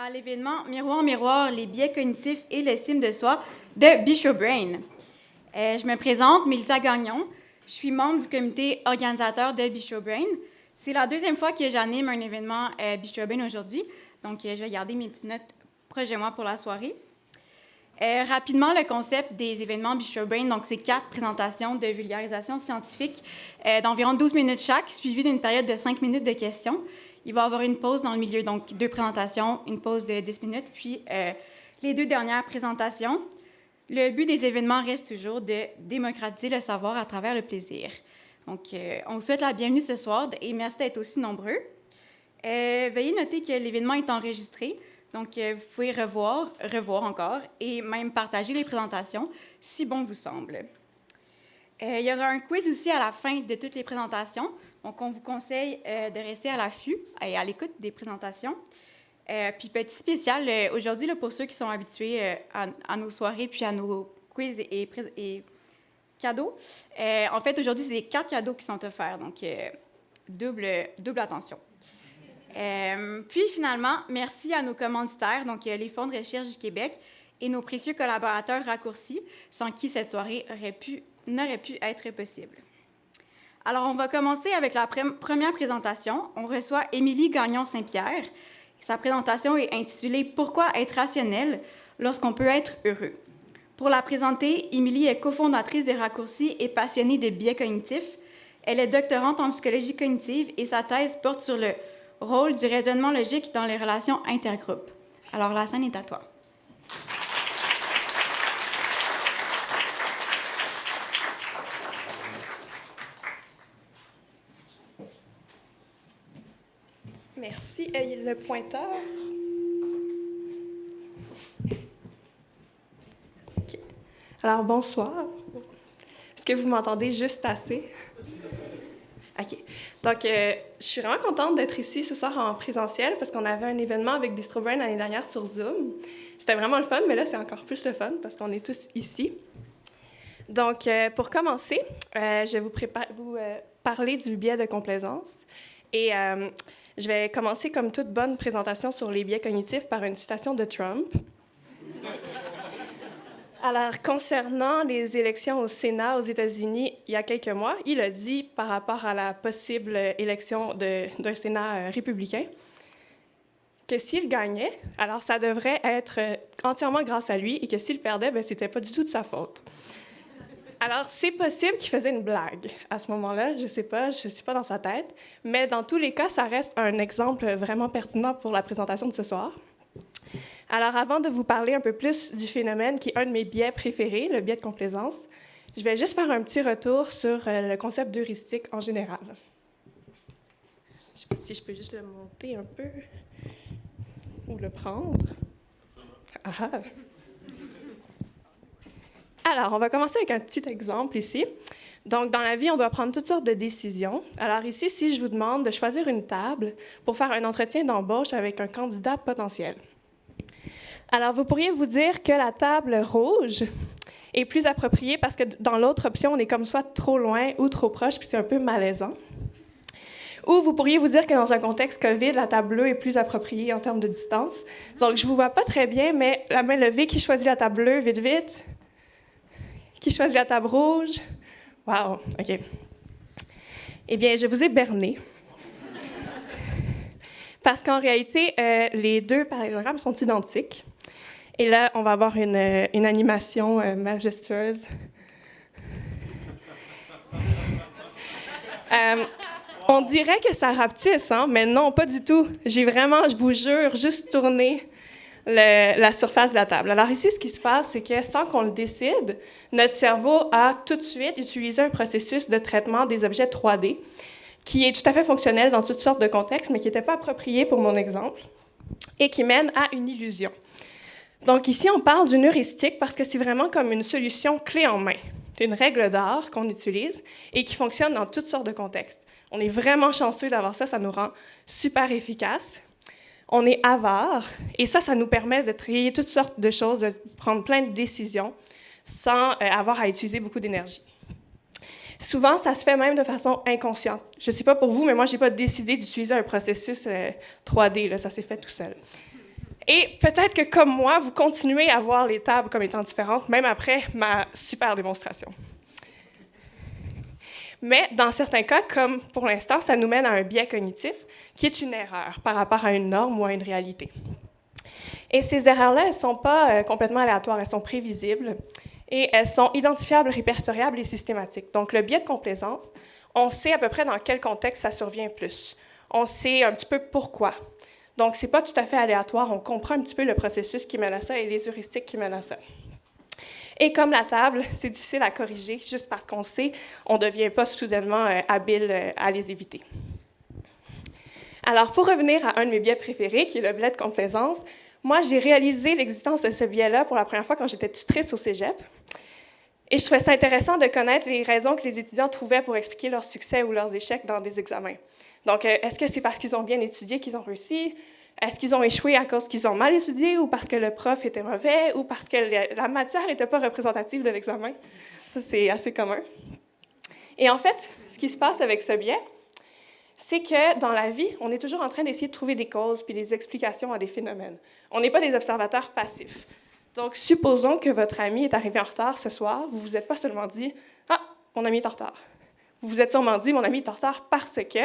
à l'événement Miroir, miroir, les biais cognitifs et l'estime de soi de Bistro Brain. Je me présente, Mélissa Gagnon. Je suis membre du comité organisateur de Bistro Brain. C'est la deuxième fois que j'anime un événement Bistro Brain aujourd'hui, donc je vais garder mes petites notes proches de moi pour la soirée. Rapidement, le concept des événements Bistro Brain, donc c'est 4 présentations de vulgarisation scientifique d'environ 12 minutes chaque, suivies d'une période de 5 minutes de questions. Il va y avoir une pause dans le milieu, donc 2 présentations, une pause de 10 minutes, puis les 2 dernières présentations. Le but des événements reste toujours de démocratiser le savoir à travers le plaisir. Donc, on vous souhaite la bienvenue ce soir et merci d'être aussi nombreux. Veuillez noter que l'événement est enregistré, donc vous pouvez revoir encore et même partager les présentations si bon vous semble. Il y aura un quiz aussi à la fin de toutes les présentations. Donc, on vous conseille de rester à l'affût et à l'écoute des présentations. Puis, petit spécial, aujourd'hui, pour ceux qui sont habitués à nos soirées puis à nos quiz et cadeaux, en fait, aujourd'hui, c'est 4 cadeaux qui sont offerts, donc double attention. Puis, finalement, merci à nos commanditaires, donc les Fonds de recherche du Québec et nos précieux collaborateurs raccourcis, sans qui cette soirée n'aurait pu être possible. Alors, on va commencer avec la première présentation. On reçoit Émilie Gagnon-Saint-Pierre. Sa présentation est intitulée « Pourquoi être rationnel lorsqu'on peut être heureux ». Pour la présenter, Émilie est cofondatrice de Raccourcis et passionnée de biais cognitifs. Elle est doctorante en psychologie cognitive et sa thèse porte sur le rôle du raisonnement logique dans les relations intergroupes. Alors, la scène est à toi. Merci. Le pointeur. Okay. Alors, bonsoir. Est-ce que vous m'entendez juste assez? OK. Donc, je suis vraiment contente d'être ici ce soir en présentiel parce qu'on avait un événement avec Bistro Brain l'année dernière sur Zoom. C'était vraiment le fun, mais là, c'est encore plus le fun parce qu'on est tous ici. Donc, pour commencer, je vais vous parler du biais de complaisance. Et je vais commencer, comme toute bonne présentation sur les biais cognitifs, par une citation de Trump. Alors, concernant les élections au Sénat aux États-Unis il y a quelques mois, il a dit, par rapport à la possible élection d'un Sénat républicain, que s'il gagnait, alors ça devrait être entièrement grâce à lui, et que s'il perdait, bien, c'était pas du tout de sa faute. Alors, c'est possible qu'il faisait une blague à ce moment-là, je ne sais pas, je ne suis pas dans sa tête, mais dans tous les cas, ça reste un exemple vraiment pertinent pour la présentation de ce soir. Alors, avant de vous parler un peu plus du phénomène qui est un de mes biais préférés, le biais de complaisance, je vais juste faire un petit retour sur le concept d'heuristique en général. Je ne sais pas si je peux juste le monter un peu ou le prendre. Ah. Alors, on va commencer avec un petit exemple ici. Donc, dans la vie, on doit prendre toutes sortes de décisions. Alors ici, si je vous demande de choisir une table pour faire un entretien d'embauche avec un candidat potentiel. Alors, vous pourriez vous dire que la table rouge est plus appropriée parce que dans l'autre option, on est comme soit trop loin ou trop proche, puis c'est un peu malaisant. Ou vous pourriez vous dire que dans un contexte COVID, la table bleue est plus appropriée en termes de distance. Donc, je ne vous vois pas très bien, mais la main levée, qui choisit la table bleue? Vite, vite. Qui choisit la table rouge? Wow, OK. Eh bien, je vous ai berné. Parce qu'en réalité, les deux parallélogrammes sont identiques. Et là, on va avoir une animation majestueuse. On dirait que ça rapetisse, hein? Mais non, pas du tout. J'ai vraiment, je vous jure, juste tourné la surface de la table. Alors ici, ce qui se passe, c'est que sans qu'on le décide, notre cerveau a tout de suite utilisé un processus de traitement des objets 3D qui est tout à fait fonctionnel dans toutes sortes de contextes, mais qui n'était pas approprié pour mon exemple et qui mène à une illusion. Donc ici, on parle d'une heuristique parce que c'est vraiment comme une solution clé en main. C'est une règle d'art qu'on utilise et qui fonctionne dans toutes sortes de contextes. On est vraiment chanceux d'avoir ça, ça nous rend super efficaces. On est avare, et ça nous permet de trier toutes sortes de choses, de prendre plein de décisions sans avoir à utiliser beaucoup d'énergie. Souvent, ça se fait même de façon inconsciente. Je ne sais pas pour vous, mais moi, je n'ai pas décidé d'utiliser un processus 3D, là, ça s'est fait tout seul. Et peut-être que, comme moi, vous continuez à voir les tables comme étant différentes, même après ma super démonstration. Mais dans certains cas, comme pour l'instant, ça nous mène à un biais cognitif, qui est une erreur par rapport à une norme ou à une réalité. Et ces erreurs-là, elles ne sont pas complètement aléatoires, elles sont prévisibles et elles sont identifiables, répertoriables et systématiques. Donc, le biais de complaisance, on sait à peu près dans quel contexte ça survient plus. On sait un petit peu pourquoi. Donc, ce n'est pas tout à fait aléatoire, on comprend un petit peu le processus qui mène à ça et les heuristiques qui mènent à ça. Et comme la table, c'est difficile à corriger juste parce qu'on sait, on ne devient pas soudainement habile à les éviter. Alors, pour revenir à un de mes biais préférés, qui est le biais de complaisance, moi, j'ai réalisé l'existence de ce biais-là pour la première fois quand j'étais tutrice au cégep. Et je trouvais ça intéressant de connaître les raisons que les étudiants trouvaient pour expliquer leurs succès ou leurs échecs dans des examens. Donc, est-ce que c'est parce qu'ils ont bien étudié qu'ils ont réussi? Est-ce qu'ils ont échoué à cause qu'ils ont mal étudié ou parce que le prof était mauvais ou parce que la matière n'était pas représentative de l'examen? Ça, c'est assez commun. Et en fait, ce qui se passe avec ce biais, c'est que dans la vie, on est toujours en train d'essayer de trouver des causes puis des explications à des phénomènes. On n'est pas des observateurs passifs. Donc, supposons que votre ami est arrivé en retard ce soir, vous ne vous êtes pas seulement dit « Ah, mon ami est en retard ». Vous vous êtes sûrement dit « Mon ami est en retard parce que… »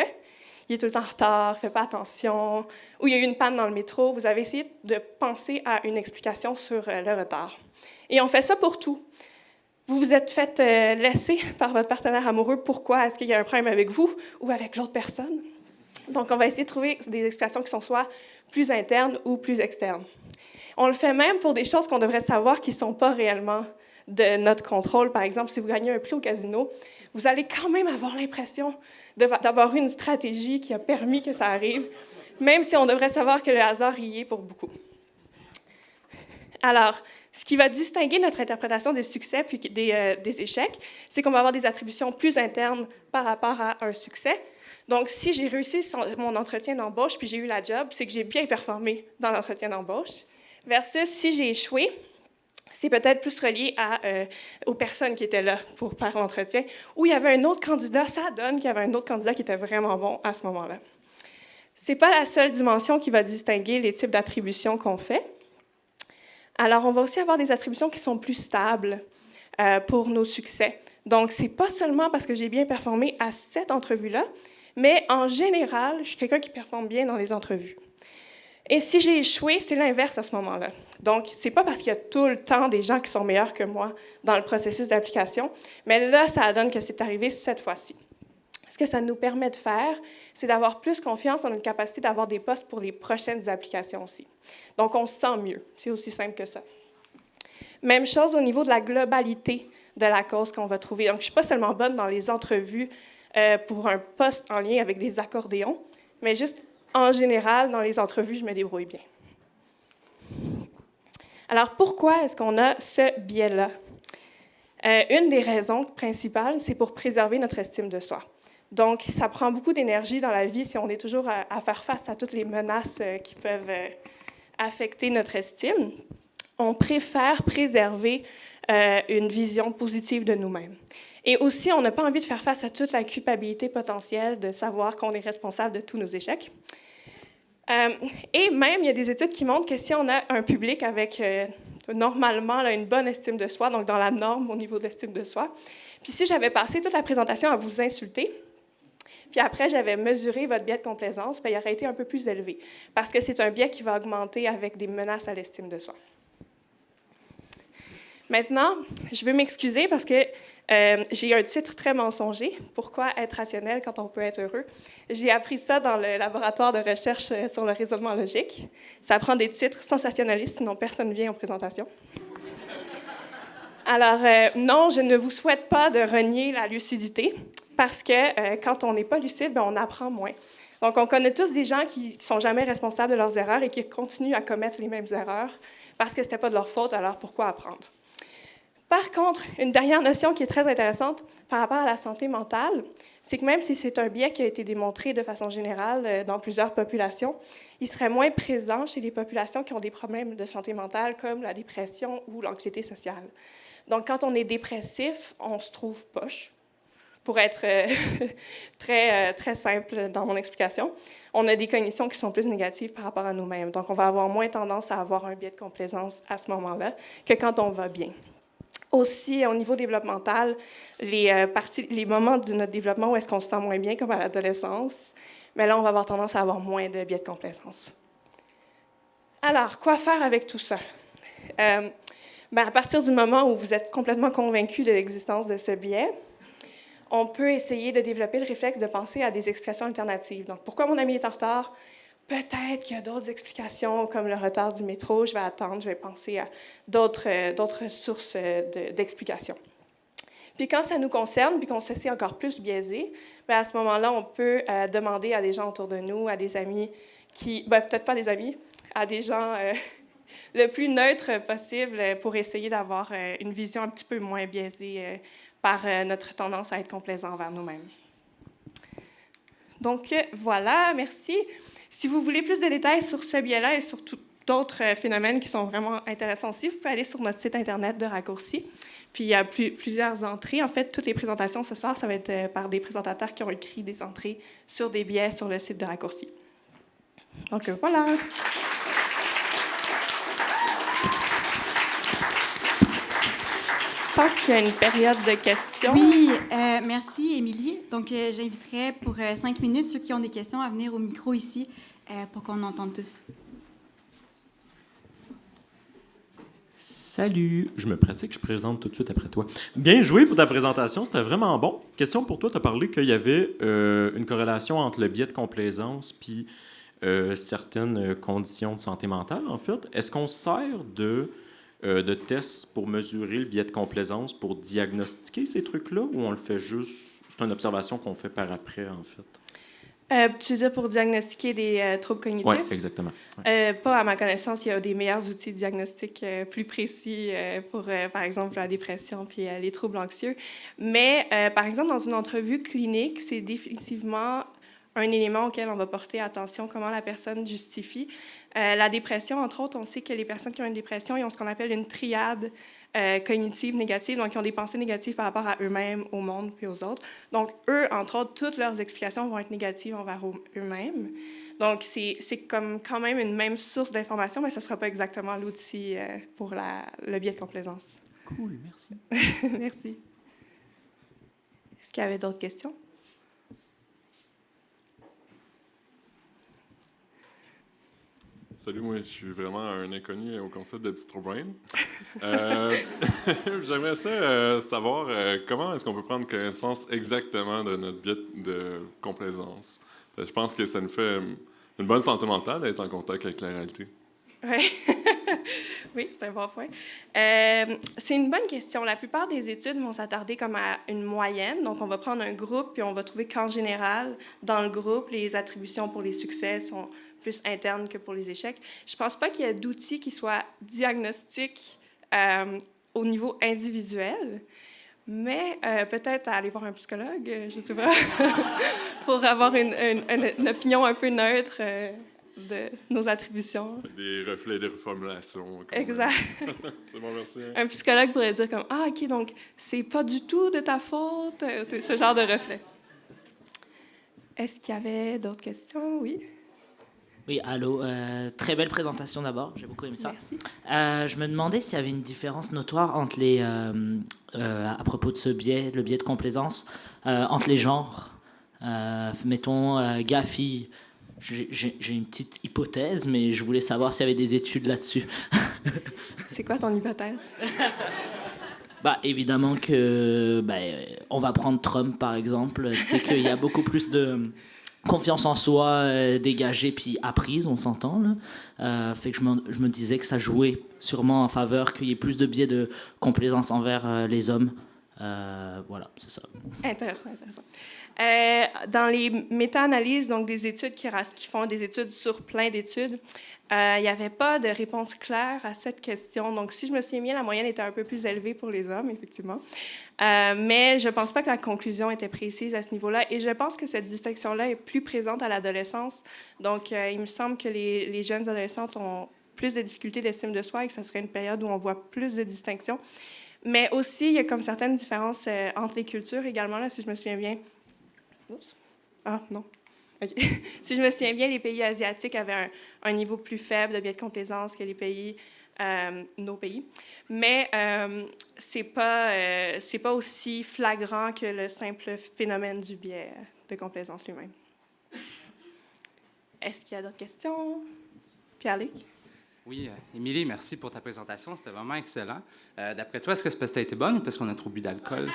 il est tout le temps en retard, ne fait pas attention, ou il y a eu une panne dans le métro. Vous avez essayé de penser à une explication sur le retard. Et on fait ça pour tout. Vous vous êtes fait laisser par votre partenaire amoureux. Pourquoi? Est-ce qu'il y a un problème avec vous ou avec l'autre personne? Donc, on va essayer de trouver des explications qui sont soit plus internes ou plus externes. On le fait même pour des choses qu'on devrait savoir qui ne sont pas réellement de notre contrôle. Par exemple, si vous gagnez un prix au casino, vous allez quand même avoir l'impression d'avoir eu une stratégie qui a permis que ça arrive, même si on devrait savoir que le hasard y est pour beaucoup. Alors, ce qui va distinguer notre interprétation des succès puis des échecs, c'est qu'on va avoir des attributions plus internes par rapport à un succès. Donc, si j'ai réussi mon entretien d'embauche puis j'ai eu la job, c'est que j'ai bien performé dans l'entretien d'embauche, versus si j'ai échoué, c'est peut-être plus relié aux personnes qui étaient là pour faire l'entretien, où il y avait un autre candidat, ça donne qu'il y avait un autre candidat qui était vraiment bon à ce moment-là. Ce n'est pas la seule dimension qui va distinguer les types d'attributions qu'on fait. Alors, on va aussi avoir des attributions qui sont plus stables pour nos succès. Donc, ce n'est pas seulement parce que j'ai bien performé à cette entrevue-là, mais en général, je suis quelqu'un qui performe bien dans les entrevues. Et si j'ai échoué, c'est l'inverse à ce moment-là. Donc, ce n'est pas parce qu'il y a tout le temps des gens qui sont meilleurs que moi dans le processus d'application, mais là, ça donne que c'est arrivé cette fois-ci. Ce que ça nous permet de faire, c'est d'avoir plus confiance en notre capacité d'avoir des postes pour les prochaines applications aussi. Donc, on se sent mieux. C'est aussi simple que ça. Même chose au niveau de la globalité de la cause qu'on va trouver. Donc, je ne suis pas seulement bonne dans les entrevues pour un poste en lien avec des accordéons, mais juste en général, dans les entrevues, je me débrouille bien. Alors, pourquoi est-ce qu'on a ce biais-là? Une des raisons principales, c'est pour préserver notre estime de soi. Donc, ça prend beaucoup d'énergie dans la vie si on est toujours à faire face à toutes les menaces qui peuvent affecter notre estime. On préfère préserver une vision positive de nous-mêmes. Et aussi, on n'a pas envie de faire face à toute la culpabilité potentielle de savoir qu'on est responsable de tous nos échecs. Et même, il y a des études qui montrent que si on a un public avec normalement là, une bonne estime de soi, donc dans la norme au niveau d'estime de soi, puis si j'avais passé toute la présentation à vous insulter, puis après j'avais mesuré votre biais de complaisance, bien, il aurait été un peu plus élevé, parce que c'est un biais qui va augmenter avec des menaces à l'estime de soi. Maintenant, je veux m'excuser parce que j'ai un titre très mensonger. Pourquoi être rationnel quand on peut être heureux? J'ai appris ça dans le laboratoire de recherche sur le raisonnement logique. Ça prend des titres sensationnalistes, sinon personne ne vient aux présentations. Alors, non, je ne vous souhaite pas de renier la lucidité parce que quand on n'est pas lucide, bien, on apprend moins. Donc, on connaît tous des gens qui ne sont jamais responsables de leurs erreurs et qui continuent à commettre les mêmes erreurs parce que ce n'était pas de leur faute, alors pourquoi apprendre? Par contre, une dernière notion qui est très intéressante par rapport à la santé mentale, c'est que même si c'est un biais qui a été démontré de façon générale dans plusieurs populations, il serait moins présent chez les populations qui ont des problèmes de santé mentale comme la dépression ou l'anxiété sociale. Donc, quand on est dépressif, on se trouve poche, Pour être très simple dans mon explication, on a des cognitions qui sont plus négatives par rapport à nous-mêmes. Donc, on va avoir moins tendance à avoir un biais de complaisance à ce moment-là que quand on va bien. Aussi, au niveau développemental, les moments de notre développement où est-ce qu'on se sent moins bien, comme à l'adolescence, mais là, on va avoir tendance à avoir moins de biais de complaisance. Alors, quoi faire avec tout ça? À partir du moment où vous êtes complètement convaincu de l'existence de ce biais, on peut essayer de développer le réflexe de penser à des explications alternatives. Donc, pourquoi mon ami est en retard? Peut-être qu'il y a d'autres explications, comme le retard du métro. Je vais attendre, je vais penser à d'autres sources d'explications. Puis quand ça nous concerne, puis qu'on se sait encore plus biaisé, à ce moment-là, on peut demander à des gens autour de nous, à des amis peut-être pas des amis, à des gens le plus neutre possible pour essayer d'avoir une vision un petit peu moins biaisée par notre tendance à être complaisant envers nous-mêmes. Donc, voilà, merci. Si vous voulez plus de détails sur ce biais-là et sur d'autres phénomènes qui sont vraiment intéressants aussi, vous pouvez aller sur notre site Internet de Raccourci. Puis, il y a plusieurs entrées. En fait, toutes les présentations ce soir, ça va être par des présentateurs qui ont écrit des entrées sur des biais sur le site de Raccourci. Donc, voilà. Je pense qu'il y a une période de questions. Oui, merci, Émilie. Donc, j'inviterai pour 5 minutes ceux qui ont des questions à venir au micro ici pour qu'on entende tous. Salut, je me pratique, je présente tout de suite après toi. Bien joué pour ta présentation, c'était vraiment bon. Question pour toi, tu as parlé qu'il y avait une corrélation entre le biais de complaisance puis certaines conditions de santé mentale, en fait. Est-ce qu'on se sert de tests pour mesurer le biais de complaisance, pour diagnostiquer ces trucs-là, ou on le fait juste, c'est une observation qu'on fait par après, en fait? Tu veux dire pour diagnostiquer des troubles cognitifs? Oui, exactement. Ouais. Pas à ma connaissance, il y a des meilleurs outils de diagnostic plus précis pour, par exemple, la dépression puis les troubles anxieux. Mais, par exemple, dans une entrevue clinique, c'est définitivement un élément auquel on va porter attention, comment la personne justifie. La dépression, entre autres, on sait que les personnes qui ont une dépression, ils ont ce qu'on appelle une triade cognitive négative, donc ils ont des pensées négatives par rapport à eux-mêmes, au monde puis aux autres. Donc, eux, entre autres, toutes leurs explications vont être négatives envers eux-mêmes. Donc, c'est comme quand même une même source d'information, mais ce ne sera pas exactement l'outil pour le biais de complaisance. Cool, merci. Merci. Est-ce qu'il y avait d'autres questions? Salut, moi, je suis vraiment un inconnu au concept de Bistrobrain. J'aimerais savoir comment est-ce qu'on peut prendre connaissance exactement de notre biais de complaisance. Je pense que ça nous fait une bonne santé mentale d'être en contact avec la réalité. Oui, oui, c'est un bon point. C'est une bonne question. La plupart des études vont s'attarder comme à une moyenne. Donc, on va prendre un groupe puis on va trouver qu'en général, dans le groupe, les attributions pour les succès sont plus internes que pour les échecs. Je ne pense pas qu'il y ait d'outils qui soient diagnostiques au niveau individuel, mais peut-être aller voir un psychologue, je ne sais pas, pour avoir une opinion un peu neutre de nos attributions. Des reflets, des reformulations. Exact. C'est bon, merci. Un psychologue pourrait dire comme « Ah, OK, donc c'est pas du tout de ta faute », ce genre de reflet. Est-ce qu'il y avait d'autres questions? Oui. Oui, allô. Très belle présentation d'abord, j'ai beaucoup aimé ça. Merci. Je me demandais s'il y avait une différence notoire entre à propos de ce biais, le biais de complaisance, entre les genres. Mettons, gars-filles. J'ai une petite hypothèse, mais je voulais savoir s'il y avait des études là-dessus. C'est quoi ton hypothèse? Évidemment que on va prendre Trump par exemple. C'est qu'il y a beaucoup plus de confiance en soi dégagée puis apprise, on s'entend là. Fait que je me disais que ça jouait sûrement en faveur qu'il y ait plus de biais de complaisance envers les hommes. Voilà, c'est ça. Intéressant. Dans les méta-analyses, donc des études qui font des études sur plein d'études, il n'y avait pas de réponse claire à cette question. Donc, si je me souviens bien, la moyenne était un peu plus élevée pour les hommes, effectivement. Mais je ne pense pas que la conclusion était précise à ce niveau-là. Et je pense que cette distinction-là est plus présente à l'adolescence. Donc, il me semble que les jeunes adolescentes ont plus de difficultés d'estime de soi et que ça serait une période où on voit plus de distinctions. Mais aussi, il y a comme certaines différences entre les cultures également, là, si je me souviens bien. Oups. Ah, non. OK. Si je me souviens bien, les pays asiatiques avaient un niveau plus faible de biais de complaisance que les pays, nos pays. Mais c'est pas aussi flagrant que le simple phénomène du biais de complaisance lui-même. Est-ce qu'il y a d'autres questions? Pierre-Luc? Oui, Émilie, merci pour ta présentation. C'était vraiment excellent. D'après toi, est-ce que c'est parce que tu as été bonne ou parce qu'on a trop bu d'alcool?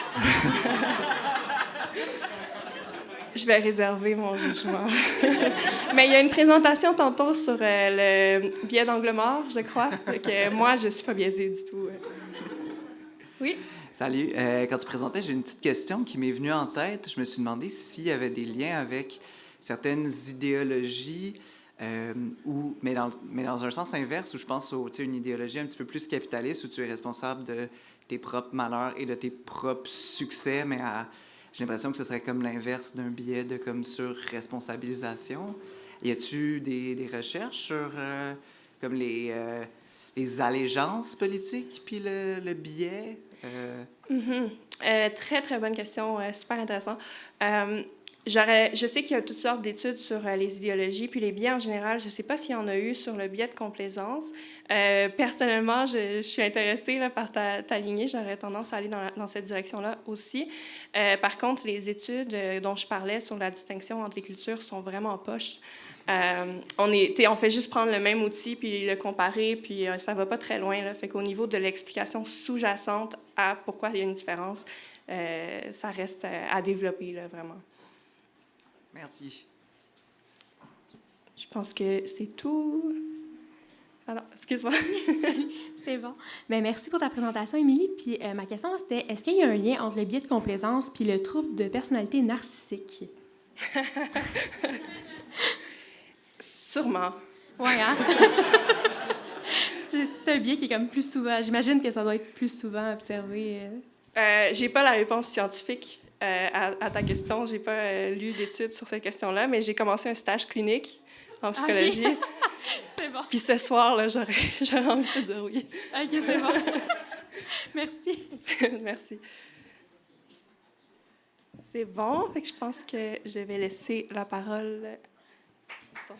Je vais réserver mon jugement. Mais il y a une présentation tantôt sur le biais d'angle mort, je crois. Donc, moi, je ne suis pas biaisée du tout. Oui? Salut. Quand tu présentais, j'ai une petite question qui m'est venue en tête. Je me suis demandé s'il y avait des liens avec certaines idéologies, mais dans un sens inverse, où je pense à une idéologie un petit peu plus capitaliste, où tu es responsable de tes propres malheurs et de tes propres succès, mais j'ai l'impression que ce serait comme l'inverse d'un biais de comme sur-responsabilisation. Y a-tu des recherches sur comme les allégeances politiques puis le biais? Très, très bonne question. Super intéressant. Je sais qu'il y a toutes sortes d'études sur les idéologies, puis les biais en général. Je ne sais pas s'il y en a eu sur le biais de complaisance. Personnellement, je suis intéressée là, par ta lignée. J'aurais tendance à aller dans cette direction-là aussi. Par contre, les études dont je parlais sur la distinction entre les cultures sont vraiment poches. On fait juste prendre le même outil puis le comparer, puis ça ne va pas très loin. Là. Fait qu'au niveau de l'explication sous-jacente à pourquoi il y a une différence, ça reste à développer, là, vraiment. Merci. Je pense que c'est tout. Ah non, excuse-moi. C'est bon. Bien, merci pour ta présentation, Émilie. Puis ma question, c'était, est-ce qu'il y a un lien entre le biais de complaisance puis le trouble de personnalité narcissique? Sûrement. Oui, hein? C'est un biais qui est comme plus souvent... J'imagine que ça doit être plus souvent observé. J'ai pas la réponse scientifique à ta question. J'ai pas lu d'études sur cette question-là, mais j'ai commencé un stage clinique en psychologie. Okay. C'est bon. Puis ce soir, là, j'aurais envie de dire oui. OK, c'est bon. Merci. Merci. C'est bon. Fait que je pense que je vais laisser la parole. Bon.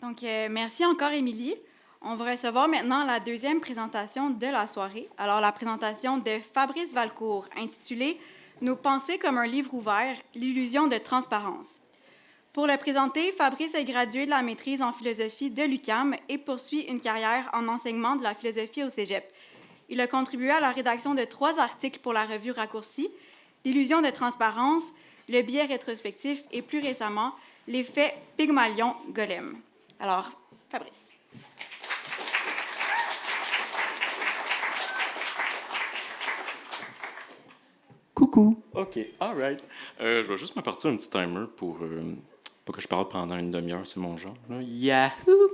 Donc, merci encore, Émilie. On va recevoir maintenant la deuxième présentation de la soirée. Alors, la présentation de Fabrice Valcourt, intitulée « Nos pensées comme un livre ouvert, l'illusion de transparence ». Pour le présenter, Fabrice est gradué de la maîtrise en philosophie de l'UQAM et poursuit une carrière en enseignement de la philosophie au Cégep. Il a contribué à la rédaction de 3 articles pour la revue Raccourci, l'illusion de transparence, le biais rétrospectif et plus récemment, l'effet Pygmalion-Golem. Alors, Fabrice. Coucou. OK, all right. Je vais juste me partir un petit timer pour pas que je parle pendant une demi-heure, c'est mon genre. Là. Yahoo!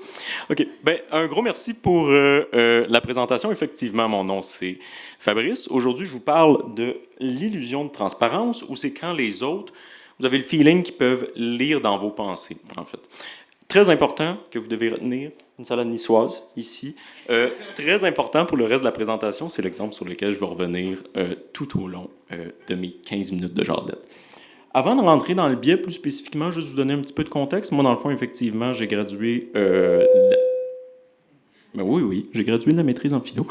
OK, ben un gros merci pour la présentation. Effectivement, mon nom, c'est Fabrice. Aujourd'hui, je vous parle de l'illusion de transparence, où c'est quand les autres, vous avez le feeling qu'ils peuvent lire dans vos pensées, en fait. Très important que vous devez retenir, une salade niçoise, ici. Très important pour le reste de la présentation, c'est l'exemple sur lequel je vais revenir tout au long de mes 15 minutes de jaselette. Avant de rentrer dans le biais, plus spécifiquement, juste vous donner un petit peu de contexte. Moi, dans le fond, effectivement, j'ai gradué... Ben oui, j'ai gradué de la maîtrise en philo.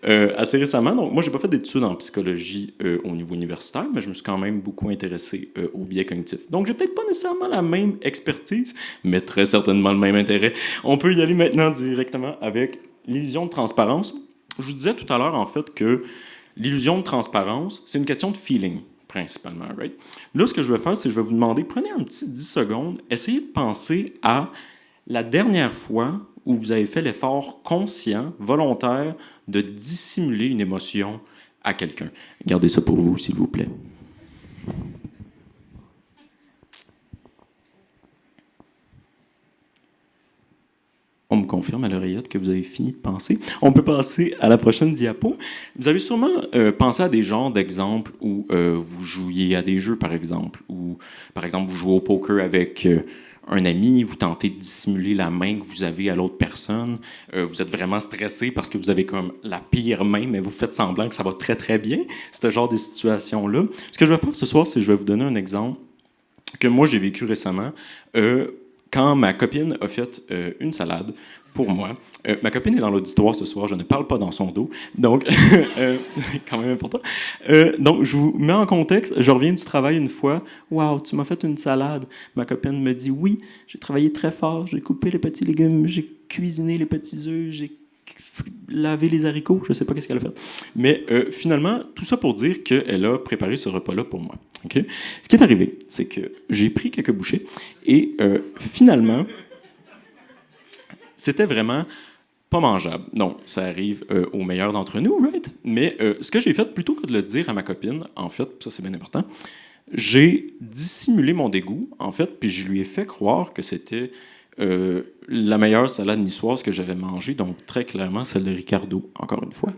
Assez récemment. Donc, moi, je n'ai pas fait d'études en psychologie au niveau universitaire, mais je me suis quand même beaucoup intéressé au biais cognitif. Donc, j'ai peut-être pas nécessairement la même expertise, mais très certainement le même intérêt. On peut y aller maintenant directement avec l'illusion de transparence. Je vous disais tout à l'heure, en fait, que l'illusion de transparence, c'est une question de feeling, principalement, right? Là, ce que je vais faire, c'est que je vais vous demander, prenez un petit 10 secondes, essayez de penser à la dernière fois où vous avez fait l'effort conscient, volontaire, de dissimuler une émotion à quelqu'un. Gardez ça pour vous, s'il vous plaît. On me confirme à l'oreillette que vous avez fini de penser. On peut passer à la prochaine diapo. Vous avez sûrement pensé à des genres d'exemples où vous jouiez à des jeux, par exemple, ou par exemple, vous jouez au poker avec un ami, vous tentez de dissimuler la main que vous avez à l'autre personne, vous êtes vraiment stressé parce que vous avez comme la pire main, mais vous faites semblant que ça va très, très bien, ce genre de situation-là. Ce que je vais faire ce soir, c'est que je vais vous donner un exemple que moi, j'ai vécu récemment. Quand ma copine a fait une salade pour moi. Ma copine est dans l'auditoire ce soir, je ne parle pas dans son dos, donc quand même important. Donc, je vous mets en contexte, je reviens du travail une fois, « Wow, tu m'as fait une salade! » Ma copine me dit « Oui, j'ai travaillé très fort, j'ai coupé les petits légumes, j'ai cuisiné les petits œufs, j'ai lavé les haricots, je ne sais pas qu'est-ce qu'elle a fait. » Mais finalement, tout ça pour dire qu'elle a préparé ce repas-là pour moi. Okay? Ce qui est arrivé, c'est que j'ai pris quelques bouchées et finalement, c'était vraiment pas mangeable. Donc, ça arrive aux meilleurs d'entre nous, right? Mais ce que j'ai fait, plutôt que de le dire à ma copine, en fait, ça c'est bien important, j'ai dissimulé mon dégoût, en fait, puis je lui ai fait croire que c'était la meilleure salade niçoise que j'avais mangée, donc très clairement celle de Ricardo, encore une fois.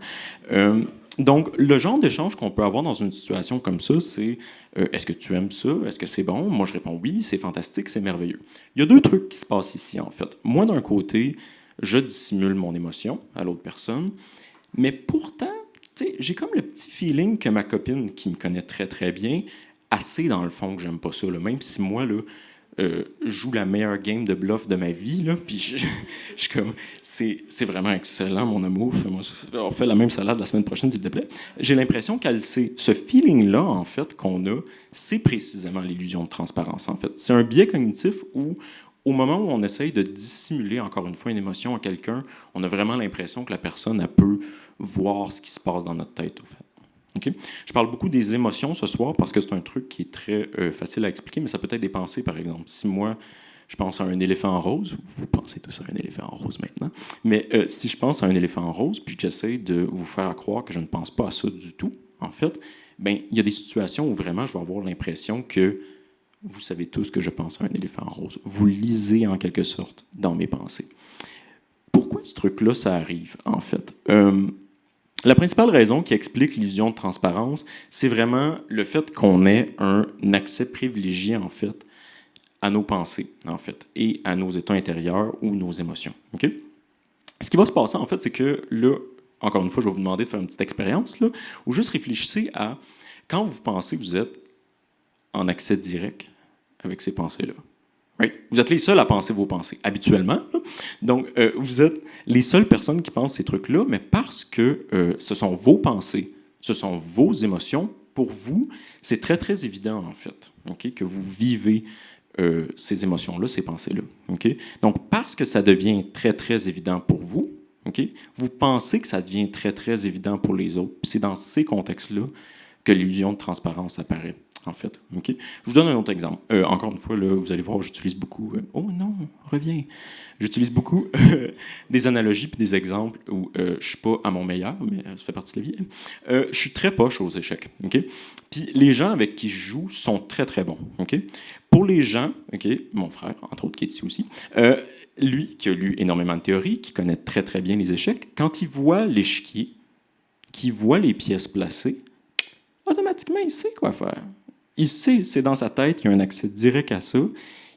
Donc, le genre d'échange qu'on peut avoir dans une situation comme ça, c'est est-ce que tu aimes ça? Est-ce que c'est bon? Moi, je réponds oui, c'est fantastique, c'est merveilleux. Il y a deux trucs qui se passent ici, en fait. Moi, d'un côté, je dissimule mon émotion à l'autre personne, mais pourtant, j'ai comme le petit feeling que ma copine, qui me connaît très, très bien, assez dans le fond que j'aime pas ça, là. Même si moi, là, joue la meilleure game de bluff de ma vie, là, puis je suis comme, c'est vraiment excellent, mon amour. On fait la même salade la semaine prochaine, s'il te plaît. J'ai l'impression qu'elle sait. Ce feeling-là, en fait, qu'on a, c'est précisément l'illusion de transparence, en fait. C'est un biais cognitif où, au moment où on essaye de dissimuler, encore une fois, une émotion à quelqu'un, on a vraiment l'impression que la personne, elle peut voir ce qui se passe dans notre tête, au fait. Okay? Je parle beaucoup des émotions ce soir parce que c'est un truc qui est très facile à expliquer, mais ça peut être des pensées, par exemple. Si moi, je pense à un éléphant rose, vous pensez tous à un éléphant rose maintenant, mais si je pense à un éléphant rose, puis que j'essaie de vous faire croire que je ne pense pas à ça du tout, en fait, ben il y a des situations où vraiment je vais avoir l'impression que vous savez tous que je pense à un éléphant rose. Vous lisez en quelque sorte dans mes pensées. Pourquoi ce truc-là, ça arrive, en fait? La principale raison qui explique l'illusion de transparence, c'est vraiment le fait qu'on ait un accès privilégié, en fait, à nos pensées, en fait, et à nos états intérieurs ou nos émotions. Okay? Ce qui va se passer, en fait, c'est que là, encore une fois, je vais vous demander de faire une petite expérience, là, ou juste réfléchissez à quand vous pensez que vous êtes en accès direct avec ces pensées-là. Right? Vous êtes les seuls à penser vos pensées, habituellement. Donc, vous êtes les seules personnes qui pensent ces trucs-là, mais parce que ce sont vos pensées, ce sont vos émotions, pour vous, c'est très, très évident, en fait, okay, que vous vivez ces émotions-là, ces pensées-là. Okay? Donc, parce que ça devient très, très évident pour vous, okay, vous pensez que ça devient très, très évident pour les autres. Puis c'est dans ces contextes-là que l'illusion de transparence apparaît. En fait. Okay? Je vous donne un autre exemple. Encore une fois, là, vous allez voir, j'utilise beaucoup... oh non, reviens! J'utilise beaucoup des analogies et des exemples où je ne suis pas à mon meilleur, mais ça fait partie de la vie. Je suis très poche aux échecs. Okay? Puis les gens avec qui je joue sont très, très bons. Okay? Pour les gens, okay, mon frère, entre autres, qui est ici aussi, lui, qui a lu énormément de théories, qui connaît très, très bien les échecs, quand il voit l'échiquier, qu'il voit les pièces placées, automatiquement, il sait quoi faire. Il sait, c'est dans sa tête, il y a un accès direct à ça.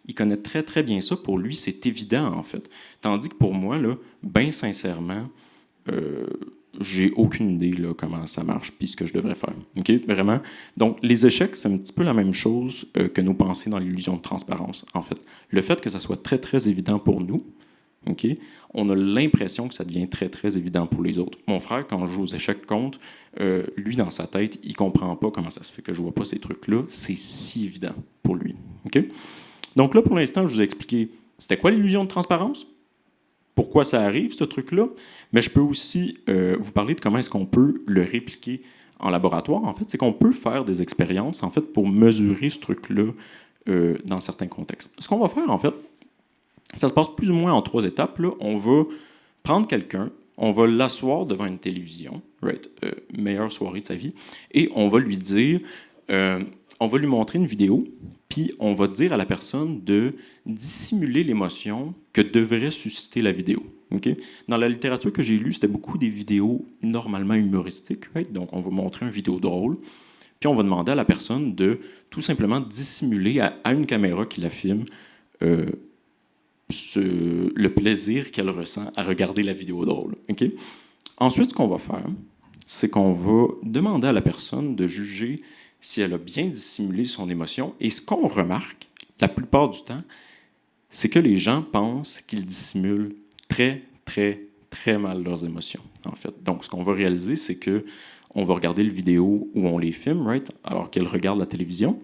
Il connaît très, très bien ça. Pour lui, c'est évident, en fait. Tandis que pour moi, là, bien sincèrement, j'ai aucune idée là, comment ça marche puis ce que je devrais faire. Okay? Vraiment. Donc, les échecs, c'est un petit peu la même chose que nos pensées dans l'illusion de transparence, en fait. Le fait que ça soit très, très évident pour nous, okay, on a l'impression que ça devient très, très évident pour les autres. Mon frère, quand je joue aux échecs contre, lui, dans sa tête, il ne comprend pas comment ça se fait que je ne vois pas ces trucs-là. C'est si évident pour lui. Okay? Donc là, pour l'instant, je vous ai expliqué c'était quoi l'illusion de transparence, pourquoi ça arrive, ce truc-là, mais je peux aussi vous parler de comment est-ce qu'on peut le répliquer en laboratoire. En fait, c'est qu'on peut faire des expériences en fait, pour mesurer ce truc-là dans certains contextes. Ce qu'on va faire, en fait, ça se passe plus ou moins en 3 étapes. Là. On va prendre quelqu'un, on va l'asseoir devant une télévision, right, meilleure soirée de sa vie, et on va lui dire, on va lui montrer une vidéo, puis on va dire à la personne de dissimuler l'émotion que devrait susciter la vidéo. OK? Dans la littérature que j'ai lue, c'était beaucoup des vidéos normalement humoristiques. Right? Donc, on va montrer une vidéo drôle, puis on va demander à la personne de tout simplement dissimuler à une caméra qui la filme le plaisir qu'elle ressent à regarder la vidéo drôle. OK? Ensuite, ce qu'on va faire, c'est qu'on va demander à la personne de juger si elle a bien dissimulé son émotion. Et ce qu'on remarque, la plupart du temps, c'est que les gens pensent qu'ils dissimulent très, très, très mal leurs émotions, en fait. Donc, ce qu'on va réaliser, c'est que on va regarder le vidéo où on les filme, right? Alors qu'elles regardent la télévision.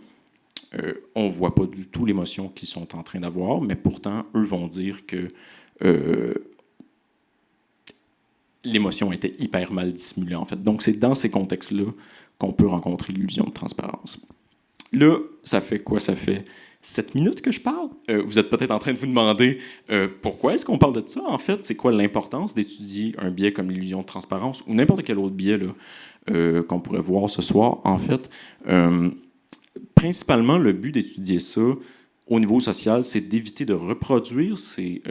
On ne voit pas du tout l'émotion qu'ils sont en train d'avoir, mais pourtant, eux vont dire que l'émotion était hyper mal dissimulée, en fait. Donc, c'est dans ces contextes-là qu'on peut rencontrer l'illusion de transparence. Là, ça fait quoi? Ça fait 7 minutes que je parle. Vous êtes peut-être en train de vous demander pourquoi est-ce qu'on parle de ça? En fait, c'est quoi l'importance d'étudier un biais comme l'illusion de transparence ou n'importe quel autre biais là, qu'on pourrait voir ce soir? En fait, principalement, le but d'étudier ça au niveau social, c'est d'éviter de reproduire ces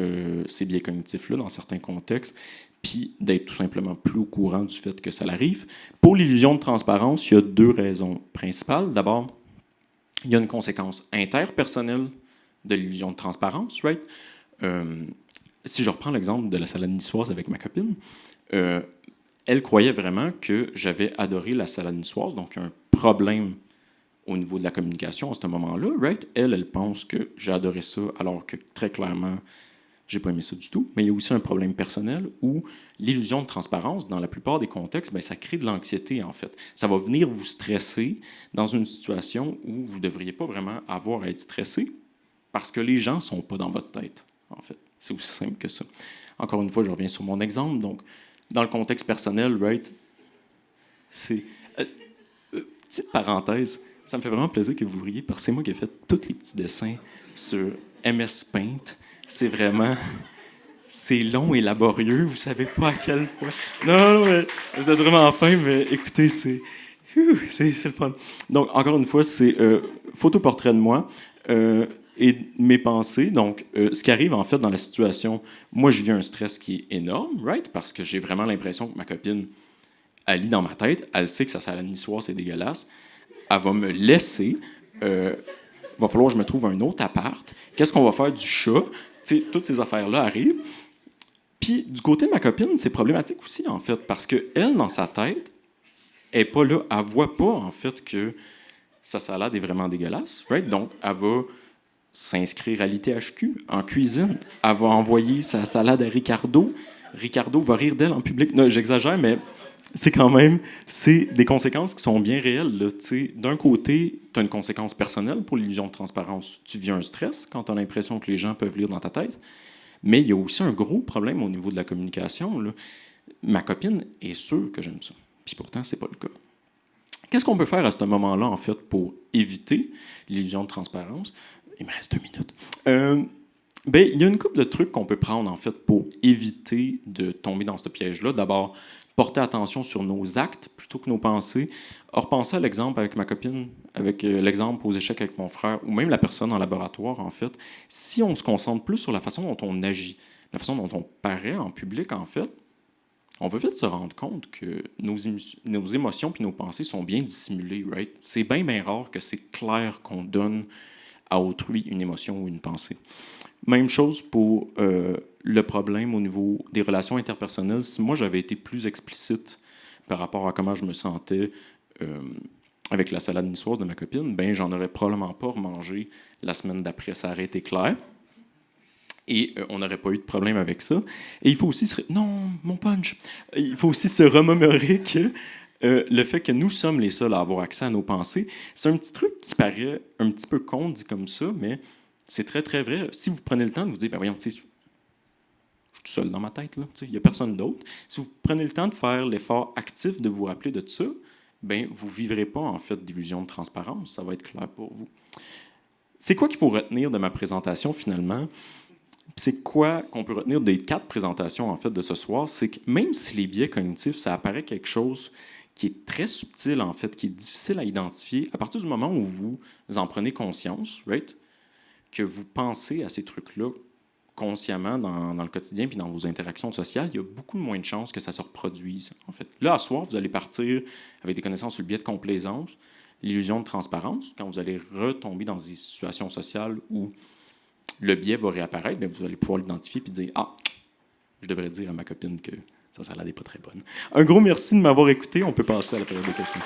biais cognitifs-là dans certains contextes, puis d'être tout simplement plus au courant du fait que ça arrive. Pour l'illusion de transparence, il y a 2 raisons principales. D'abord, il y a une conséquence interpersonnelle de l'illusion de transparence, right? Si je reprends l'exemple de la salade niçoise avec ma copine, elle croyait vraiment que j'avais adoré la salade niçoise, donc un problème au niveau de la communication à ce moment-là, right? Elle pense que j'ai adoré ça, alors que très clairement, j'ai pas aimé ça du tout. Mais il y a aussi un problème personnel où l'illusion de transparence, dans la plupart des contextes, bien, ça crée de l'anxiété, en fait. Ça va venir vous stresser dans une situation où vous ne devriez pas vraiment avoir à être stressé parce que les gens ne sont pas dans votre tête, en fait. C'est aussi simple que ça. Encore une fois, je reviens sur mon exemple. Donc, dans le contexte personnel, right, c'est... petite parenthèse, ça me fait vraiment plaisir que vous riez parce que c'est moi qui ai fait tous les petits dessins sur MS Paint. C'est vraiment... C'est long et laborieux, vous savez pas à quel point... Non, mais vous êtes vraiment fin, mais écoutez, c'est le fun. Donc, encore une fois, c'est photoportrait de moi et mes pensées. Donc, ce qui arrive, en fait, dans la situation, moi, je vis un stress qui est énorme, right? Parce que j'ai vraiment l'impression que ma copine, elle lit dans ma tête, elle sait que ça salade niçoise, c'est dégueulasse. Elle va me laisser. Va falloir que je me trouve un autre appart. Qu'est-ce qu'on va faire du chat? T'sais, toutes ces affaires-là arrivent. Puis, du côté de ma copine, c'est problématique aussi, en fait, parce qu'elle, dans sa tête, elle n'est pas là. Elle ne voit pas, en fait, que sa salade est vraiment dégueulasse. Right? Donc, elle va s'inscrire à l'ITHQ en cuisine. Elle va envoyer sa salade à Ricardo. Ricardo va rire d'elle en public. Non, j'exagère, mais c'est quand même des conséquences qui sont bien réelles. Là, d'un côté, tu as une conséquence personnelle pour l'illusion de transparence. Tu vis un stress quand tu as l'impression que les gens peuvent lire dans ta tête. Mais il y a aussi un gros problème au niveau de la communication. Là. Ma copine est sûre que j'aime ça. Puis pourtant, ce n'est pas le cas. Qu'est-ce qu'on peut faire à ce moment-là, en fait, pour éviter l'illusion de transparence? Il me reste 2 minutes. Il y a une couple de trucs qu'on peut prendre, en fait, pour éviter de tomber dans ce piège-là. D'abord, porter attention sur nos actes plutôt que nos pensées. Repenser à l'exemple avec ma copine, avec l'exemple aux échecs avec mon frère, ou même la personne en laboratoire, en fait. Si on se concentre plus sur la façon dont on agit, la façon dont on paraît en public, en fait, on va vite se rendre compte que nos émotions puis nos pensées sont bien dissimulées, right? C'est bien, bien rare que c'est clair qu'on donne à autrui une émotion ou une pensée. Même chose pour le problème au niveau des relations interpersonnelles. Si moi, j'avais été plus explicite par rapport à comment je me sentais avec la salade niçoise de ma copine, ben j'en aurais probablement pas remangé la semaine d'après. Ça aurait été clair. Et on n'aurait pas eu de problème avec ça. Et il faut aussi Non, mon punch! Il faut aussi se remémorer que le fait que nous sommes les seuls à avoir accès à nos pensées, c'est un petit truc qui paraît un petit peu con dit comme ça, mais c'est très, très vrai. Si vous prenez le temps de vous dire, ben voyons, tu sais, je suis tout seul dans ma tête, là, il n'y a personne d'autre. Si vous prenez le temps de faire l'effort actif de vous rappeler de ça, ben vous ne vivrez pas, en fait, d'illusion de transparence. Ça va être clair pour vous. C'est quoi qu'il faut retenir de ma présentation, finalement? C'est quoi qu'on peut retenir des 4 présentations, en fait, de ce soir? C'est que même si les biais cognitifs, ça apparaît quelque chose qui est très subtil, en fait, qui est difficile à identifier, à partir du moment où vous en prenez conscience, right, que vous pensez à ces trucs-là consciemment dans le quotidien puis dans vos interactions sociales, il y a beaucoup moins de chances que ça se reproduise, en fait. Là, à soir, vous allez partir avec des connaissances sur le biais de complaisance, l'illusion de transparence. Quand vous allez retomber dans des situations sociales où le biais va réapparaître, bien, vous allez pouvoir l'identifier puis dire « Ah, je devrais dire à ma copine que sa salade n'est pas très bonne. » Un gros merci de m'avoir écouté. On peut passer à la période de questions.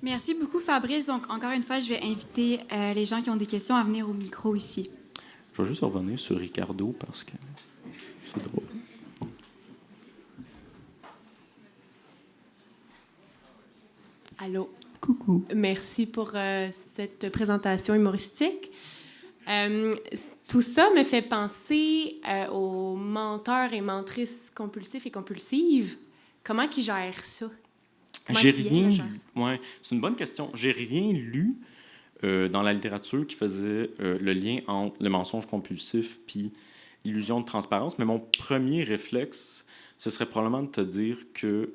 Merci beaucoup, Fabrice. Donc, encore une fois, je vais inviter les gens qui ont des questions à venir au micro ici. Je vais juste revenir sur Ricardo parce que c'est drôle. Allô. Coucou. Merci pour cette présentation humoristique. Tout ça me fait penser aux menteurs et mentrices compulsifs et compulsives. Comment ils gèrent ça? J'ai rien. Ouais, c'est une bonne question. J'ai rien lu dans la littérature qui faisait le lien entre le mensonge compulsif puis l'illusion de transparence, mais mon premier réflexe, ce serait probablement de te dire que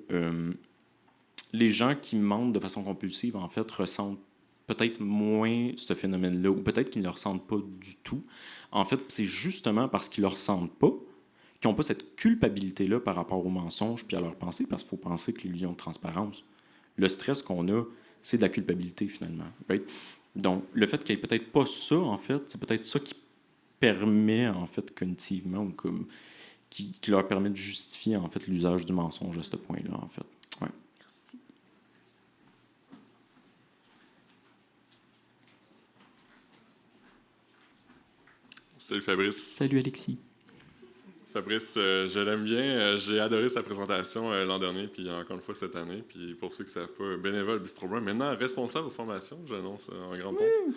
les gens qui mentent de façon compulsive, en fait, ressentent peut-être moins ce phénomène-là, ou peut-être qu'ils ne le ressentent pas du tout. En fait, c'est justement parce qu'ils ne le ressentent pas qui n'ont pas cette culpabilité-là par rapport aux mensonges puis à leurs pensées, parce qu'il faut penser que l'illusion de transparence, le stress qu'on a, c'est de la culpabilité, finalement. Right? Donc, le fait qu'il n'y ait peut-être pas ça, en fait, c'est peut-être ça qui permet, en fait, cognitivement, ou comme, qui leur permet de justifier, en fait, l'usage du mensonge à ce point-là, en fait. Ouais. Salut Fabrice. Salut Alexis. Fabrice, je l'aime bien. J'ai adoré sa présentation l'an dernier, puis encore une fois cette année. Puis pour ceux qui ne savent pas, bénévole Bistro Brun, maintenant responsable aux formations, j'annonce en grand pompe.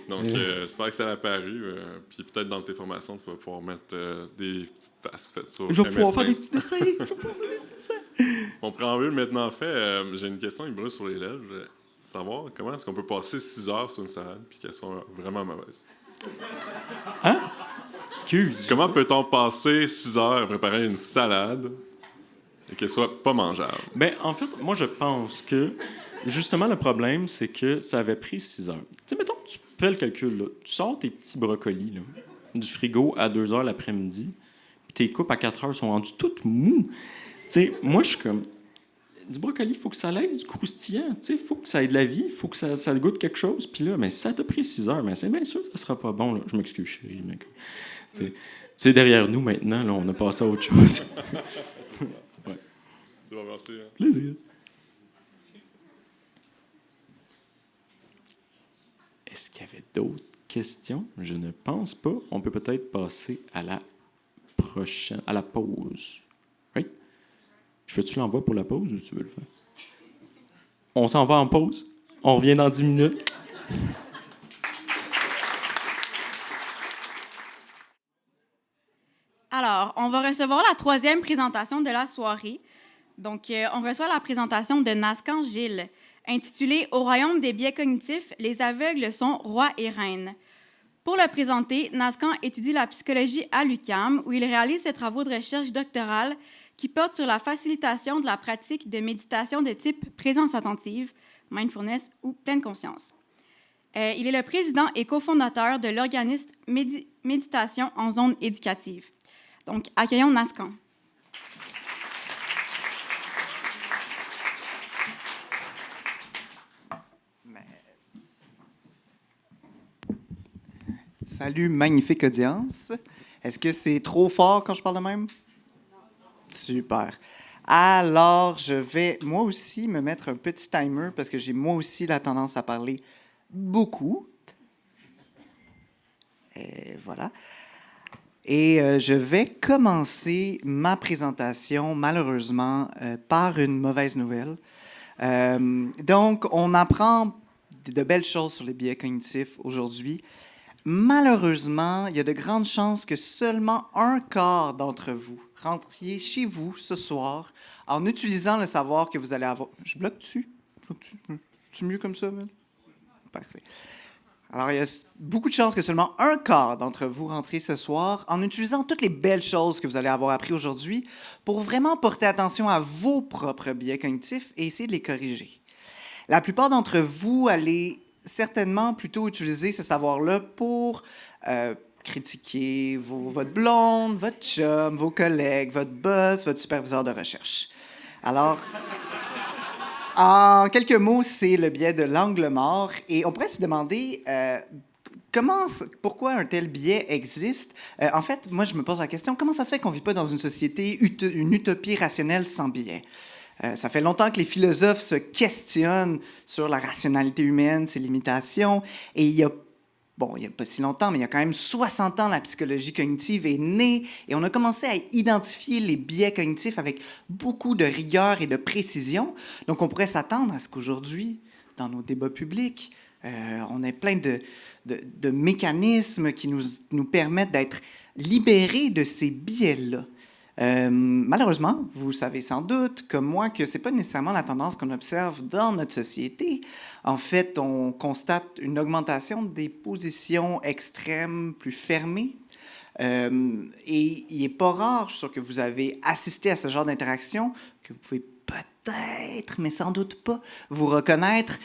Donc, j'espère que ça l'a apparu. Puis peut-être dans tes formations, tu vas pouvoir mettre des petites faces faites sur Je vais pouvoir faire des petits dessins. Mon préambule maintenant fait, j'ai une question qui me brûle sur les lèvres. Je veux savoir comment est-ce qu'on peut passer 6 heures sur une salade puis qu'elle soit vraiment mauvaise. Hein? Excuse. Comment peut-on passer 6 heures à préparer une salade et qu'elle soit pas mangeable? Ben, en fait, moi, je pense que, justement, le problème, c'est que ça avait pris 6 heures. Tu sais, mettons que tu fais le calcul, là. Tu sors tes petits brocolis là, du frigo à 2 heures l'après-midi, puis tes coupes à 4 heures sont rendues toutes mous. Tu sais, moi, je suis comme... Du brocoli, il faut que ça ait du croustillant. Il faut que ça ait de la vie, il faut que ça goûte quelque chose. Puis là, mais ça t'a pris 6 heures, mais c'est bien sûr que ça sera pas bon. Là. Je m'excuse, chérie, mais... C'est derrière nous maintenant, là, on a passé à autre chose. Ouais. C'est bon, merci. Hein. Plaisir. Est-ce qu'il y avait d'autres questions? Je ne pense pas. On peut peut-être passer à la prochaine, à la pause. Oui? Je fais-tu l'envoi pour la pause ou tu veux le faire? On s'en va en pause. On revient dans 10 minutes. Alors, on va recevoir la 3e présentation de la soirée. Donc, on reçoit la présentation de Nascan Gilles, intitulée « Au royaume des biais cognitifs, les aveugles sont rois et reines ». Pour le présenter, Nascan étudie la psychologie à l'UQAM, où il réalise ses travaux de recherche doctorale qui portent sur la facilitation de la pratique de méditation de type présence attentive, mindfulness ou pleine conscience. Il est le président et cofondateur de l'organisme Méditation en zone éducative. Donc, accueillons Nascan. Salut, magnifique audience. Est-ce que c'est trop fort quand je parle de même? Super. Alors, je vais moi aussi me mettre un petit timer parce que j'ai moi aussi la tendance à parler beaucoup. Et voilà. Et je vais commencer ma présentation, malheureusement, par une mauvaise nouvelle. Donc, on apprend de belles choses sur les biais cognitifs aujourd'hui. Malheureusement, il y a de grandes chances que seulement un quart d'entre vous rentriez chez vous ce soir en utilisant le savoir que vous allez avoir. Je bloque dessus? C'est mieux comme ça, Mel? Parfait. Alors, il y a beaucoup de chances que seulement un quart d'entre vous rentriez ce soir en utilisant toutes les belles choses que vous allez avoir appris aujourd'hui pour vraiment porter attention à vos propres biais cognitifs et essayer de les corriger. La plupart d'entre vous allez certainement plutôt utiliser ce savoir-là pour critiquer votre blonde, votre chum, vos collègues, votre boss, votre superviseur de recherche. Alors, en quelques mots, c'est le biais de l'angle mort. Et on pourrait se demander pourquoi un tel biais existe. En fait, moi, je me pose la question, comment ça se fait qu'on ne vit pas dans une société, une utopie rationnelle sans biais? Ça fait longtemps que les philosophes se questionnent sur la rationalité humaine, ses limitations, et il y a pas si longtemps, mais il y a quand même 60 ans, la psychologie cognitive est née, et on a commencé à identifier les biais cognitifs avec beaucoup de rigueur et de précision. Donc, on pourrait s'attendre à ce qu'aujourd'hui, dans nos débats publics, on ait plein de mécanismes qui nous permettent d'être libérés de ces biais-là. Malheureusement, vous savez sans doute, comme moi, que ce n'est pas nécessairement la tendance qu'on observe dans notre société. En fait, on constate une augmentation des positions extrêmes plus fermées. Et il n'est pas rare, je suis sûr que vous avez assisté à ce genre d'interaction, que vous pouvez peut-être, mais sans doute pas, vous reconnaître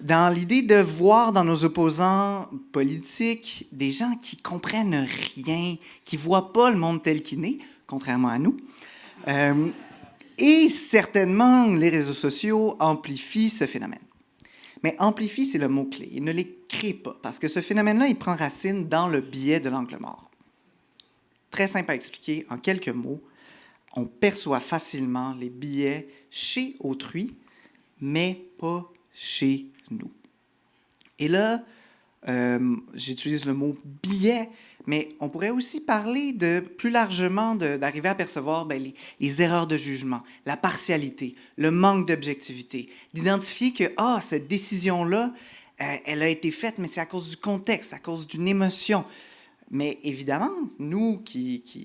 dans l'idée de voir dans nos opposants politiques des gens qui comprennent rien, qui voient pas le monde tel qu'il est, contrairement à nous. Et certainement, les réseaux sociaux amplifient ce phénomène. Mais amplifie, c'est le mot-clé. Il ne les crée pas, parce que ce phénomène-là, il prend racine dans le biais de l'angle mort. Très simple à expliquer, en quelques mots, on perçoit facilement les biais chez autrui, mais pas chez nous. Et là, j'utilise le mot « biais », mais on pourrait aussi parler plus largement d'arriver à percevoir les erreurs de jugement, la partialité, le manque d'objectivité, d'identifier que cette décision-là, elle a été faite, mais c'est à cause du contexte, à cause d'une émotion. Mais évidemment, nous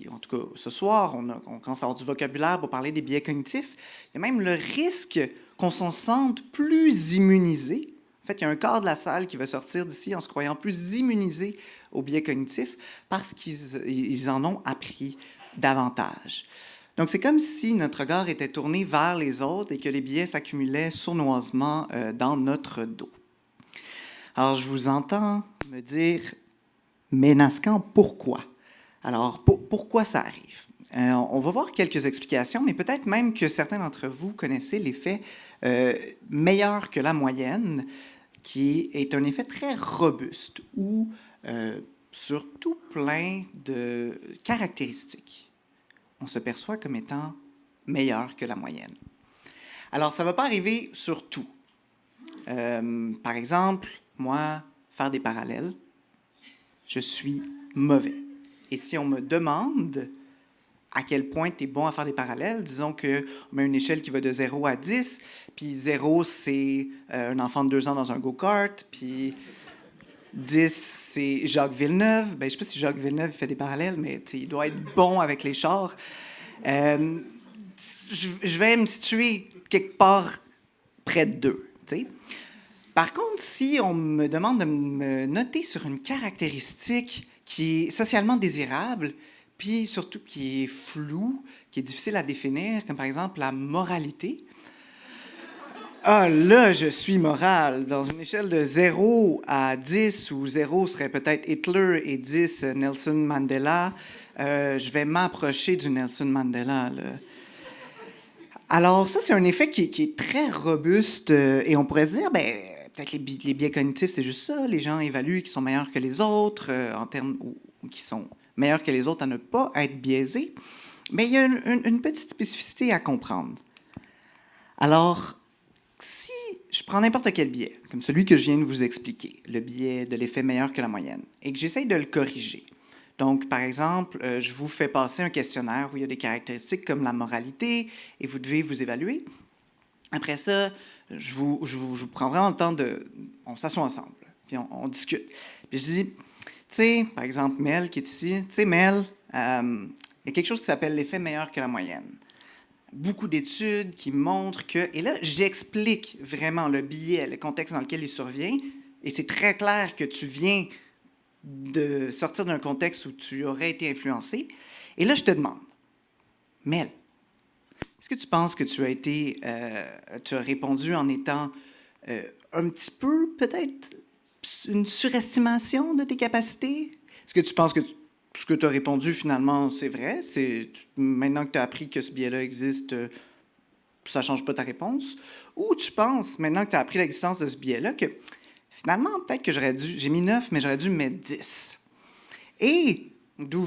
en tout cas ce soir, on commence à avoir du vocabulaire pour parler des biais cognitifs, il y a même le risque qu'on s'en sente plus immunisé. En fait, il y a un quart de la salle qui va sortir d'ici en se croyant plus immunisé aux biais cognitifs parce qu'ils en ont appris davantage. Donc, c'est comme si notre regard était tourné vers les autres et que les biais s'accumulaient sournoisement dans notre dos. Alors, je vous entends me dire, mais Nascan, pourquoi? Alors, pourquoi ça arrive? On va voir quelques explications, mais peut-être même que certains d'entre vous connaissez l'effet meilleur que la moyenne, qui est un effet très robuste où, sur tout plein de caractéristiques, on se perçoit comme étant meilleur que la moyenne. Alors, ça ne va pas arriver sur tout. Par exemple, moi, faire des parallèles, je suis mauvais. Et si on me demande à quel point tu es bon à faire des parallèles, disons qu'on met une échelle qui va de 0 à 10, puis 0, c'est un enfant de 2 ans dans un go-kart, puis 10, c'est Jacques Villeneuve. Je ne sais pas si Jacques Villeneuve fait des parallèles, mais il doit être bon avec les chars. Je vais me situer quelque part près de 2. T'sais. Par contre, si on me demande de me noter sur une caractéristique qui est socialement désirable, puis surtout qui est floue, qui est difficile à définir, comme par exemple la moralité, là, je suis moral. Dans une échelle de 0 à 10, où 0 serait peut-être Hitler et 10, Nelson Mandela, je vais m'approcher du Nelson Mandela, là. Alors, ça, c'est un effet qui est très robuste, et on pourrait se dire, peut-être les biais cognitifs, c'est juste ça. Les gens évaluent qu'ils sont meilleurs que les autres, en termes ou qui sont meilleurs que les autres à ne pas être biaisés. Mais il y a une petite spécificité à comprendre. Alors, si je prends n'importe quel biais, comme celui que je viens de vous expliquer, le biais de l'effet meilleur que la moyenne, et que j'essaye de le corriger. Donc, par exemple, je vous fais passer un questionnaire où il y a des caractéristiques comme la moralité, et vous devez vous évaluer. Après ça, je vous prends vraiment le temps on s'assoit ensemble, puis on discute. Puis je dis, tu sais, par exemple, Mel qui est ici, tu sais, Mel, il y a quelque chose qui s'appelle l'effet meilleur que la moyenne. Beaucoup d'études qui montrent que... Et là, j'explique vraiment le biais, le contexte dans lequel il survient, et c'est très clair que tu viens de sortir d'un contexte où tu aurais été influencé. Et là, je te demande, Mel, est-ce que tu penses que tu as répondu en étant un petit peu, peut-être, une surestimation de tes capacités? Est-ce que tu penses que ce que tu as répondu, finalement, c'est vrai? Maintenant que tu as appris que ce biais-là existe, ça ne change pas ta réponse? Ou tu penses, maintenant que tu as appris l'existence de ce biais-là, que finalement, peut-être que j'ai mis 9, mais j'aurais dû mettre 10. Et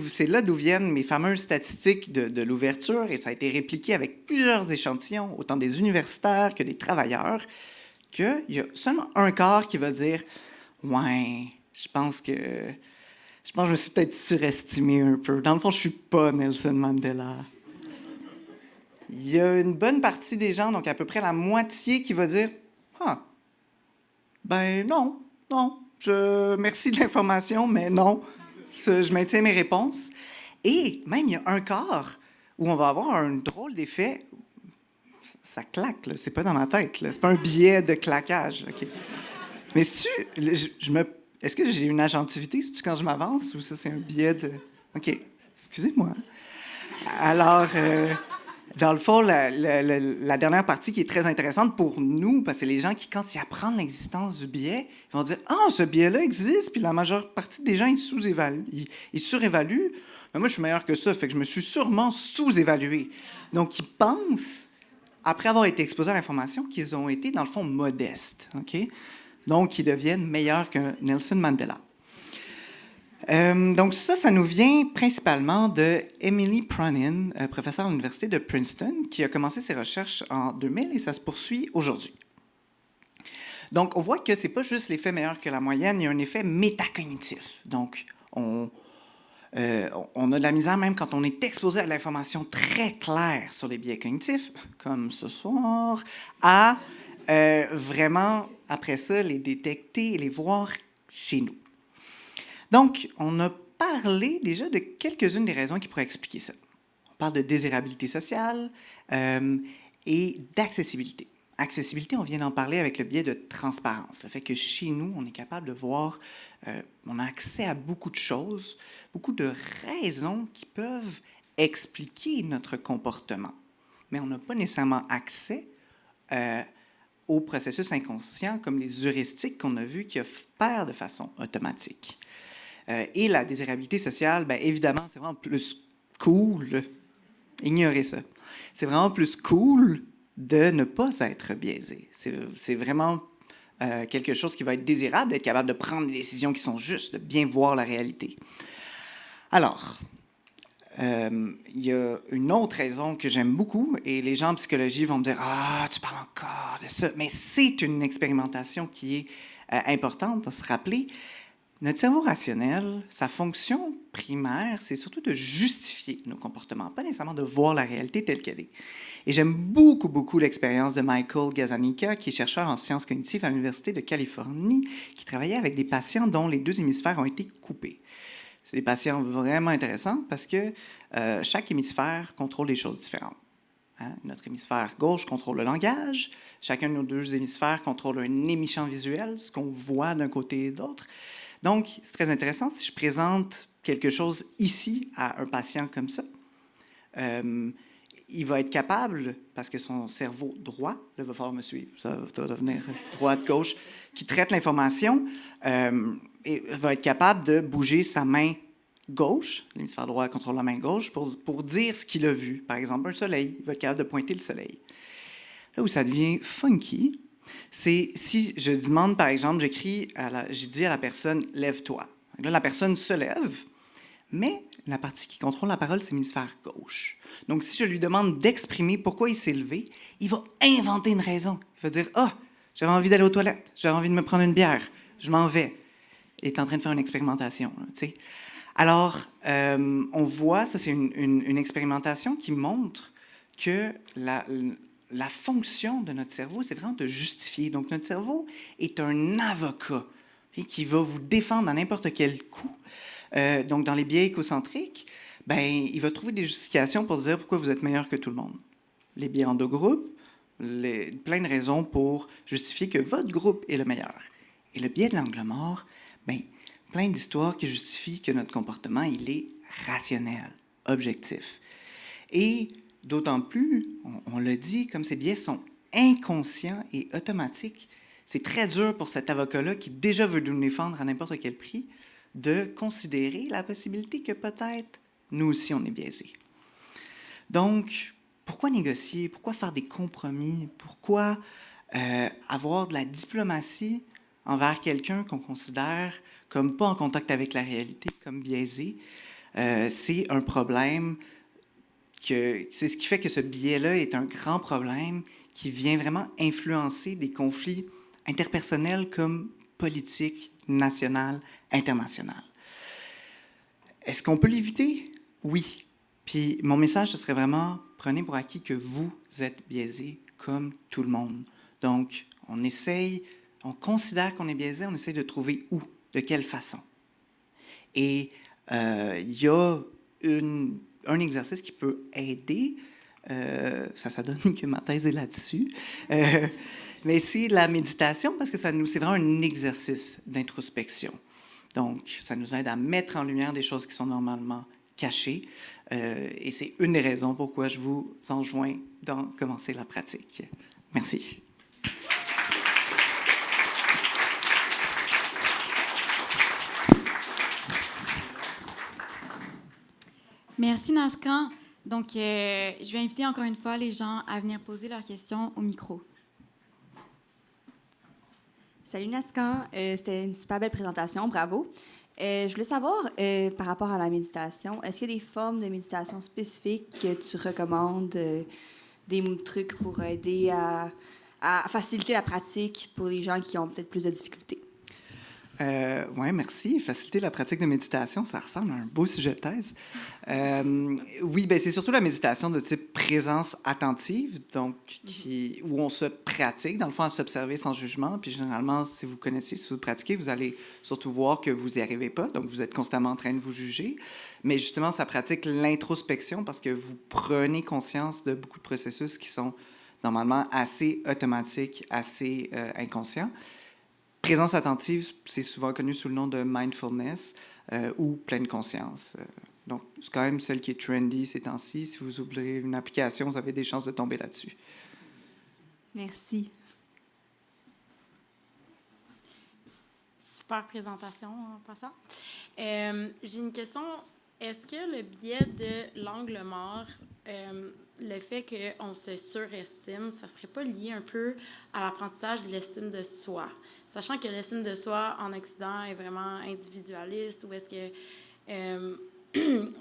c'est là d'où viennent mes fameuses statistiques de l'ouverture, et ça a été répliqué avec plusieurs échantillons, autant des universitaires que des travailleurs, qu'il y a seulement un quart qui va dire « Ouais, je pense que je me suis peut-être surestimé un peu. Dans le fond, je suis pas Nelson Mandela. » Il y a une bonne partie des gens, donc à peu près la moitié, qui va dire « Ah, ben non, merci de l'information, mais non, je maintiens mes réponses. » Et même, il y a un quart où on va avoir un drôle d'effet. Ça claque, là, c'est pas dans ma tête, là. C'est pas un biais de claquage. OK. Mais est-ce que j'ai une agentivité? C'est-tu quand je m'avance ou ça, c'est un biais de... OK, excusez-moi. Alors, dans le fond, la dernière partie qui est très intéressante pour nous, parce que c'est les gens qui, quand ils apprennent l'existence du biais, ils vont dire « Ah, ce biais-là existe! » Puis la majeure partie des gens, ils surévaluent. Mais moi, je suis meilleur que ça, fait que je me suis sûrement sous-évalué. Donc, ils pensent, après avoir été exposés à l'information, qu'ils ont été, dans le fond, modestes. OK? Donc, ils deviennent meilleurs que Nelson Mandela. Donc, ça nous vient principalement de Emily Pronin, professeure à l'Université de Princeton, qui a commencé ses recherches en 2000 et ça se poursuit aujourd'hui. Donc, on voit que ce n'est pas juste l'effet meilleur que la moyenne, il y a un effet métacognitif. Donc, on a de la misère, même quand on est exposé à de l'information très claire sur les biais cognitifs, comme ce soir, à vraiment, après ça, les détecter et les voir chez nous. Donc, on a parlé déjà de quelques-unes des raisons qui pourraient expliquer ça. On parle de désirabilité sociale et d'accessibilité. Accessibilité, on vient d'en parler avec le biais de transparence. Le fait que chez nous, on est capable de voir, on a accès à beaucoup de choses, beaucoup de raisons qui peuvent expliquer notre comportement. Mais on n'a pas nécessairement accès aux processus inconscients comme les heuristiques qu'on a vus qui opèrent de façon automatique. Et la désirabilité sociale, bien évidemment, c'est vraiment plus cool. Ignorez ça. C'est vraiment plus cool de ne pas être biaisé. C'est vraiment quelque chose qui va être désirable, d'être capable de prendre des décisions qui sont justes, de bien voir la réalité. Alors, il y a une autre raison que j'aime beaucoup, et les gens en psychologie vont me dire « Ah, tu parles encore de ça », mais c'est une expérimentation qui est importante à se rappeler. Notre cerveau rationnel, sa fonction primaire, c'est surtout de justifier nos comportements, pas nécessairement de voir la réalité telle qu'elle est. Et j'aime beaucoup l'expérience de Michael Gazzaniga, qui est chercheur en sciences cognitives à l'Université de Californie, qui travaillait avec des patients dont les deux hémisphères ont été coupés. C'est des patients vraiment intéressants parce que chaque hémisphère contrôle des choses différentes. Hein? Notre hémisphère gauche contrôle le langage, chacun de nos deux hémisphères contrôle un émission visuel, ce qu'on voit d'un côté et de l'autre. Donc, c'est très intéressant. Si je présente quelque chose ici à un patient comme ça, il va être capable, parce que son cerveau droit, là, va falloir me suivre, ça va devenir droite-gauche, qui traite l'information, et va être capable de bouger sa main gauche, l'hémisphère droit contrôle la main gauche, pour dire ce qu'il a vu. Par exemple, un soleil, il va être capable de pointer le soleil. Là où ça devient funky, c'est si je demande, par exemple, je dis à la personne « lève-toi ». Là, la personne se lève, mais la partie qui contrôle la parole, c'est l'hémisphère gauche. Donc, si je lui demande d'exprimer pourquoi il s'est levé, il va inventer une raison. Il va dire « Ah, j'avais envie d'aller aux toilettes, j'avais envie de me prendre une bière, je m'en vais ». Il est en train de faire une expérimentation, tu sais. Alors, on voit, ça c'est une expérimentation qui montre que la fonction de notre cerveau, c'est vraiment de justifier. Donc, notre cerveau est un avocat qui va vous défendre à n'importe quel coup. Donc, dans les biais écocentriques, ben, il va trouver des justifications pour dire pourquoi vous êtes meilleur que tout le monde. Les biais endogroupe, plein de raisons pour justifier que votre groupe est le meilleur. Et le biais de l'angle mort, ben, plein d'histoires qui justifient que notre comportement, il est rationnel, objectif. Et d'autant plus, on l'a dit, comme ces biais sont inconscients et automatiques, c'est très dur pour cet avocat-là qui déjà veut nous défendre à n'importe quel prix de considérer la possibilité que peut-être nous aussi on est biaisés. Donc, pourquoi négocier? Pourquoi faire des compromis? Pourquoi avoir de la diplomatie envers quelqu'un qu'on considère comme pas en contact avec la réalité, comme biaisé? C'est un problème c'est ce qui fait que ce biais-là est un grand problème qui vient vraiment influencer des conflits interpersonnels comme politiques, nationales, internationales. Est-ce qu'on peut l'éviter? Oui. Puis mon message, ce serait vraiment, prenez pour acquis que vous êtes biaisé comme tout le monde. Donc, on considère qu'on est biaisé, on essaie de trouver où, de quelle façon. Et il y a un exercice qui peut aider, ça donne que ma thèse est là-dessus, mais c'est la méditation parce que c'est vraiment un exercice d'introspection. Donc, ça nous aide à mettre en lumière des choses qui sont normalement cachées et c'est une des raisons pourquoi je vous enjoins d'en commencer la pratique. Merci. Merci, Nascan. Donc, je vais inviter encore une fois les gens à venir poser leurs questions au micro. Salut Nascan, c'était une super belle présentation, bravo. Je voulais savoir, par rapport à la méditation, est-ce qu'il y a des formes de méditation spécifiques que tu recommandes, des trucs pour aider à faciliter la pratique pour les gens qui ont peut-être plus de difficultés? Oui, merci. Faciliter la pratique de méditation, ça ressemble à un beau sujet de thèse. Oui, ben c'est surtout la méditation de type présence attentive, donc où on se pratique, dans le fond, à s'observer sans jugement. Puis généralement, si vous connaissez, si vous pratiquez, vous allez surtout voir que vous n'y arrivez pas, donc vous êtes constamment en train de vous juger. Mais justement, ça pratique l'introspection parce que vous prenez conscience de beaucoup de processus qui sont normalement assez automatiques, assez inconscients. Présence attentive, c'est souvent connu sous le nom de mindfulness ou pleine conscience. Donc, c'est quand même celle qui est trendy ces temps-ci. Si vous oubliez une application, vous avez des chances de tomber là-dessus. Merci. Super présentation en passant. J'ai une question. Est-ce que le biais de l'angle mort, le fait qu'on se surestime, ça ne serait pas lié un peu à l'apprentissage de l'estime de soi? Sachant que l'estime de soi en Occident est vraiment individualiste, ou est-ce que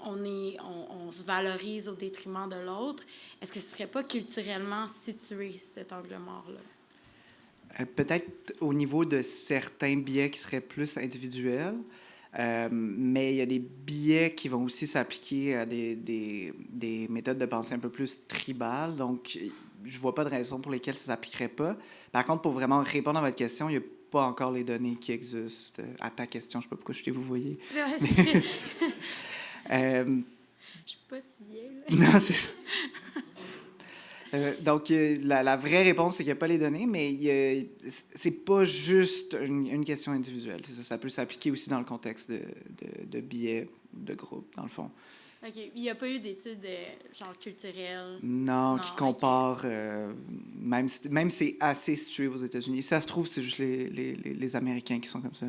on se valorise au détriment de l'autre? Est-ce que ce ne serait pas culturellement situé, cet angle mort-là? Peut-être au niveau de certains biais qui seraient plus individuels, mais il y a des biais qui vont aussi s'appliquer à des méthodes de pensée un peu plus tribales. Donc, je ne vois pas de raison pour lesquelles ça ne s'appliquerait pas. Par contre, pour vraiment répondre à votre question, il n'y a pas encore les données qui existent. À ta question, je ne sais pas pourquoi je t'ai vous voyez. Je ne suis pas si vieille. Non, c'est... donc, la vraie réponse, c'est qu'il n'y a pas les données, mais c'est pas juste une question individuelle. C'est ça, ça peut s'appliquer aussi dans le contexte de biais de groupe, dans le fond. OK. Il n'y a pas eu d'études genre culturelles? Non, qui comparent... même c'est assez situé aux États-Unis. Si ça se trouve, c'est juste les Américains qui sont comme ça.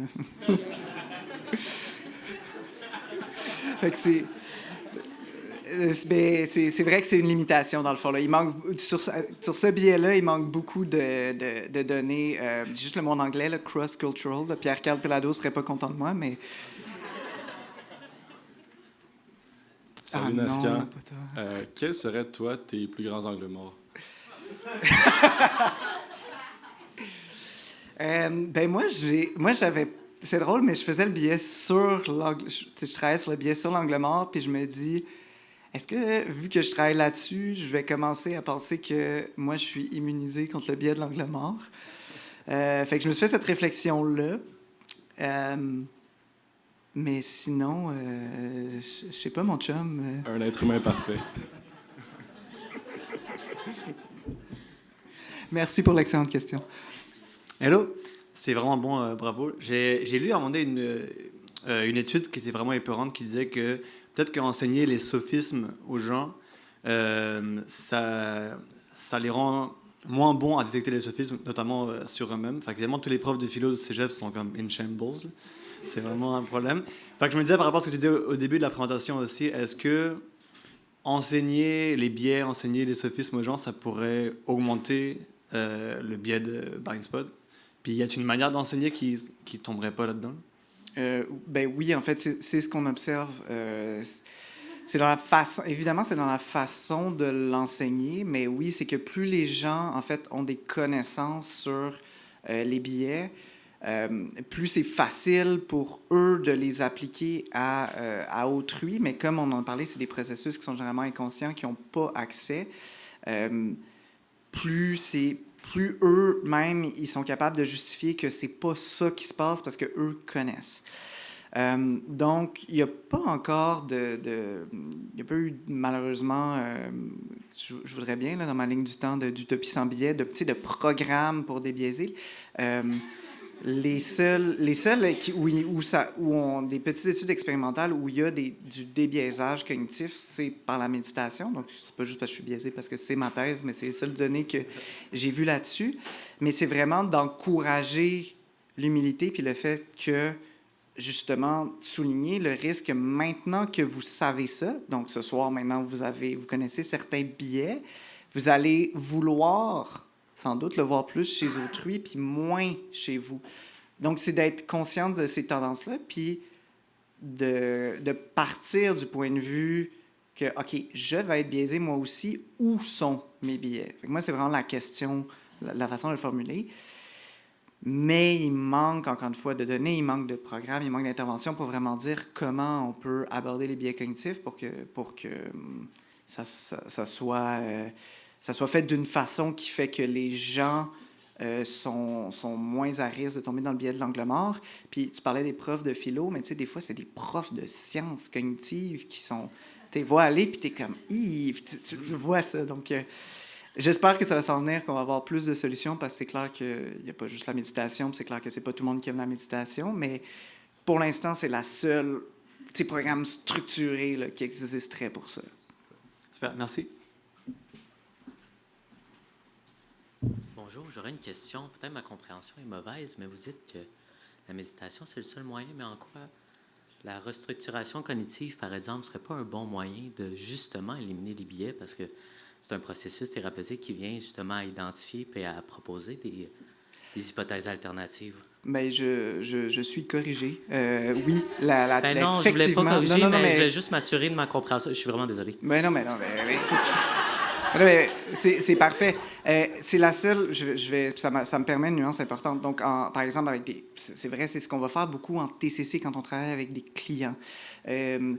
Fait que c'est vrai que c'est une limitation, dans le fond. Là. Il manque, sur ce biais-là, il manque beaucoup de données. Juste le mot en anglais, là, cross-cultural. Pierre-Carl Pelado ne serait pas content de moi, mais... Salut Nascan. Quels seraient, toi, tes plus grands angles morts? Moi, j'avais... C'est drôle, mais je faisais le biais sur l'angle... Je travaillais sur le biais sur l'angle mort, puis je me dis... Est-ce que, vu que je travaille là-dessus, je vais commencer à penser que moi, je suis immunisé contre le biais de l'angle mort? Fait que je me suis fait cette réflexion-là. Mais sinon, je sais pas, mon chum... Un être humain parfait. Merci pour l'excellente question. Hello, c'est vraiment bon, bravo. J'ai lu à un moment donné une étude qui était vraiment épeurante qui disait que peut-être qu'enseigner les sophismes aux gens ça les rend moins bons à détecter les sophismes, notamment sur eux-mêmes. Fait qu'évidemment, tous les profs de philo de cégep sont comme in shambles. Là. C'est vraiment un problème. Fait que je me disais, par rapport à ce que tu disais au début de la présentation aussi, est-ce que enseigner les biais, enseigner les sophismes aux gens, ça pourrait augmenter le biais de blind spot? Puis y a-t-il une manière d'enseigner qui tomberait pas là-dedans? Ben oui, en fait, c'est ce qu'on observe. C'est dans la façon, évidemment, c'est dans la façon de l'enseigner, mais oui, c'est que plus les gens, en fait, ont des connaissances sur les biais, plus c'est facile pour eux de les appliquer à autrui. Mais comme on en parlait, c'est des processus qui sont généralement inconscients, qui n'ont pas accès. Plus eux-mêmes, ils sont capables de justifier que c'est pas ça qui se passe parce qu'eux connaissent. Donc, il n'y a pas encore il n'y a pas eu, malheureusement, je voudrais bien, là, dans ma ligne du temps d'Utopie sans billet, de programmes pour débiaiser. Les seuls où on des petites études expérimentales où il y a du débiaisage cognitif, c'est par la méditation. Donc, c'est pas juste parce que je suis biaisé, parce que c'est ma thèse, mais c'est les seules données que j'ai vues là-dessus. Mais c'est vraiment d'encourager l'humilité puis le fait que, justement, souligner le risque maintenant que vous savez ça. Donc, ce soir, maintenant, vous connaissez certains biais. Vous allez vouloir sans doute le voir plus chez autrui, puis moins chez vous. Donc, c'est d'être conscient de ces tendances-là, puis de partir du point de vue que, OK, je vais être biaisé moi aussi, où sont mes biais? Fait que moi, c'est vraiment la question, la façon de le formuler. Mais il manque, encore une fois, de données, il manque de programmes, il manque d'intervention pour vraiment dire comment on peut aborder les biais cognitifs pour que ça soit fait d'une façon qui fait que les gens sont moins à risque de tomber dans le biais de l'angle mort. Puis tu parlais des profs de philo, mais tu sais, des fois, c'est des profs de sciences cognitives qui sont... Tu vois aller, puis tu es comme... Tu vois ça. Donc, j'espère que ça va s'en venir, qu'on va avoir plus de solutions, parce que c'est clair qu'il n'y a pas juste la méditation, puis c'est clair que c'est pas tout le monde qui aime la méditation, mais pour l'instant, c'est la seule programme structuré là, qui existerait pour ça. Super, merci. Bonjour, j'aurais une question. Peut-être ma compréhension est mauvaise, mais vous dites que la méditation, c'est le seul moyen, mais en quoi la restructuration cognitive, par exemple, ne serait pas un bon moyen de justement éliminer les biais, parce que c'est un processus thérapeutique qui vient justement à identifier et à proposer des hypothèses alternatives. Bien, je suis corrigé. Oui, non, je ne voulais pas corriger, mais je voulais juste m'assurer de ma compréhension. Je suis vraiment désolé. Mais c'est parfait. C'est la seule... ça me permet une nuance importante. Donc, par exemple, c'est vrai, c'est ce qu'on va faire beaucoup en TCC quand on travaille avec des clients. Mais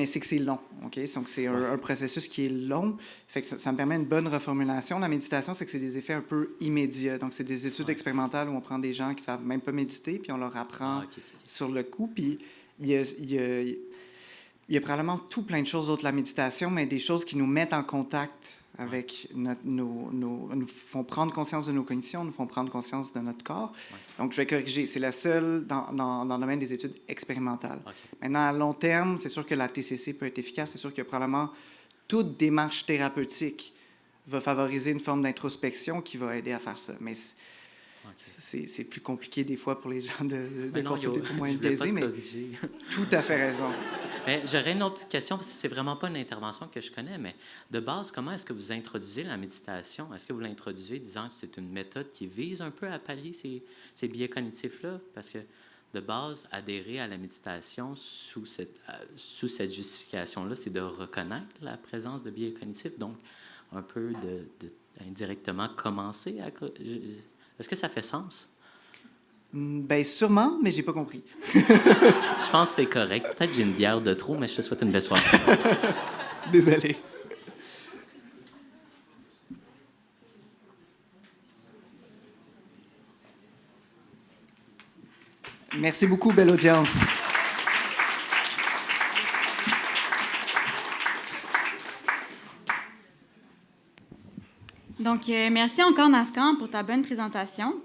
c'est que c'est long, OK? Donc, c'est un processus qui est long. Fait que ça me permet une bonne reformulation. La méditation, c'est que c'est des effets un peu immédiats. Donc, c'est des études expérimentales où on prend des gens qui ne savent même pas méditer, puis on leur apprend sur le coup. Puis, il y a probablement tout plein de choses d'autres de la méditation, mais des choses qui nous mettent en contact avec nous font prendre conscience de nos cognitions, nous font prendre conscience de notre corps. Donc, je vais corriger. C'est la seule dans le domaine des études expérimentales. Maintenant, à long terme, c'est sûr que la TCC peut être efficace. C'est sûr que probablement toute démarche thérapeutique va favoriser une forme d'introspection qui va aider à faire ça. Mais c'est plus compliqué des fois pour les gens de consulter pour moins biaisé, mais tout à fait raison. J'aurais une autre petite question, parce que c'est vraiment pas une intervention que je connais, mais de base, comment est-ce que vous introduisez la méditation? Est-ce que vous l'introduisez disant que c'est une méthode qui vise un peu à pallier ces biais cognitifs-là? Parce que de base, adhérer à la méditation sous cette justification-là, c'est de reconnaître la présence de biais cognitifs, donc un peu indirectement commencer à... Est-ce que ça fait sens? Bien, sûrement, mais j'ai pas compris. Je pense que c'est correct. Peut-être que j'ai une bière de trop, mais je te souhaite une belle soirée. Désolé. Merci beaucoup, belle audience. Donc, merci encore, Nascan, pour ta bonne présentation.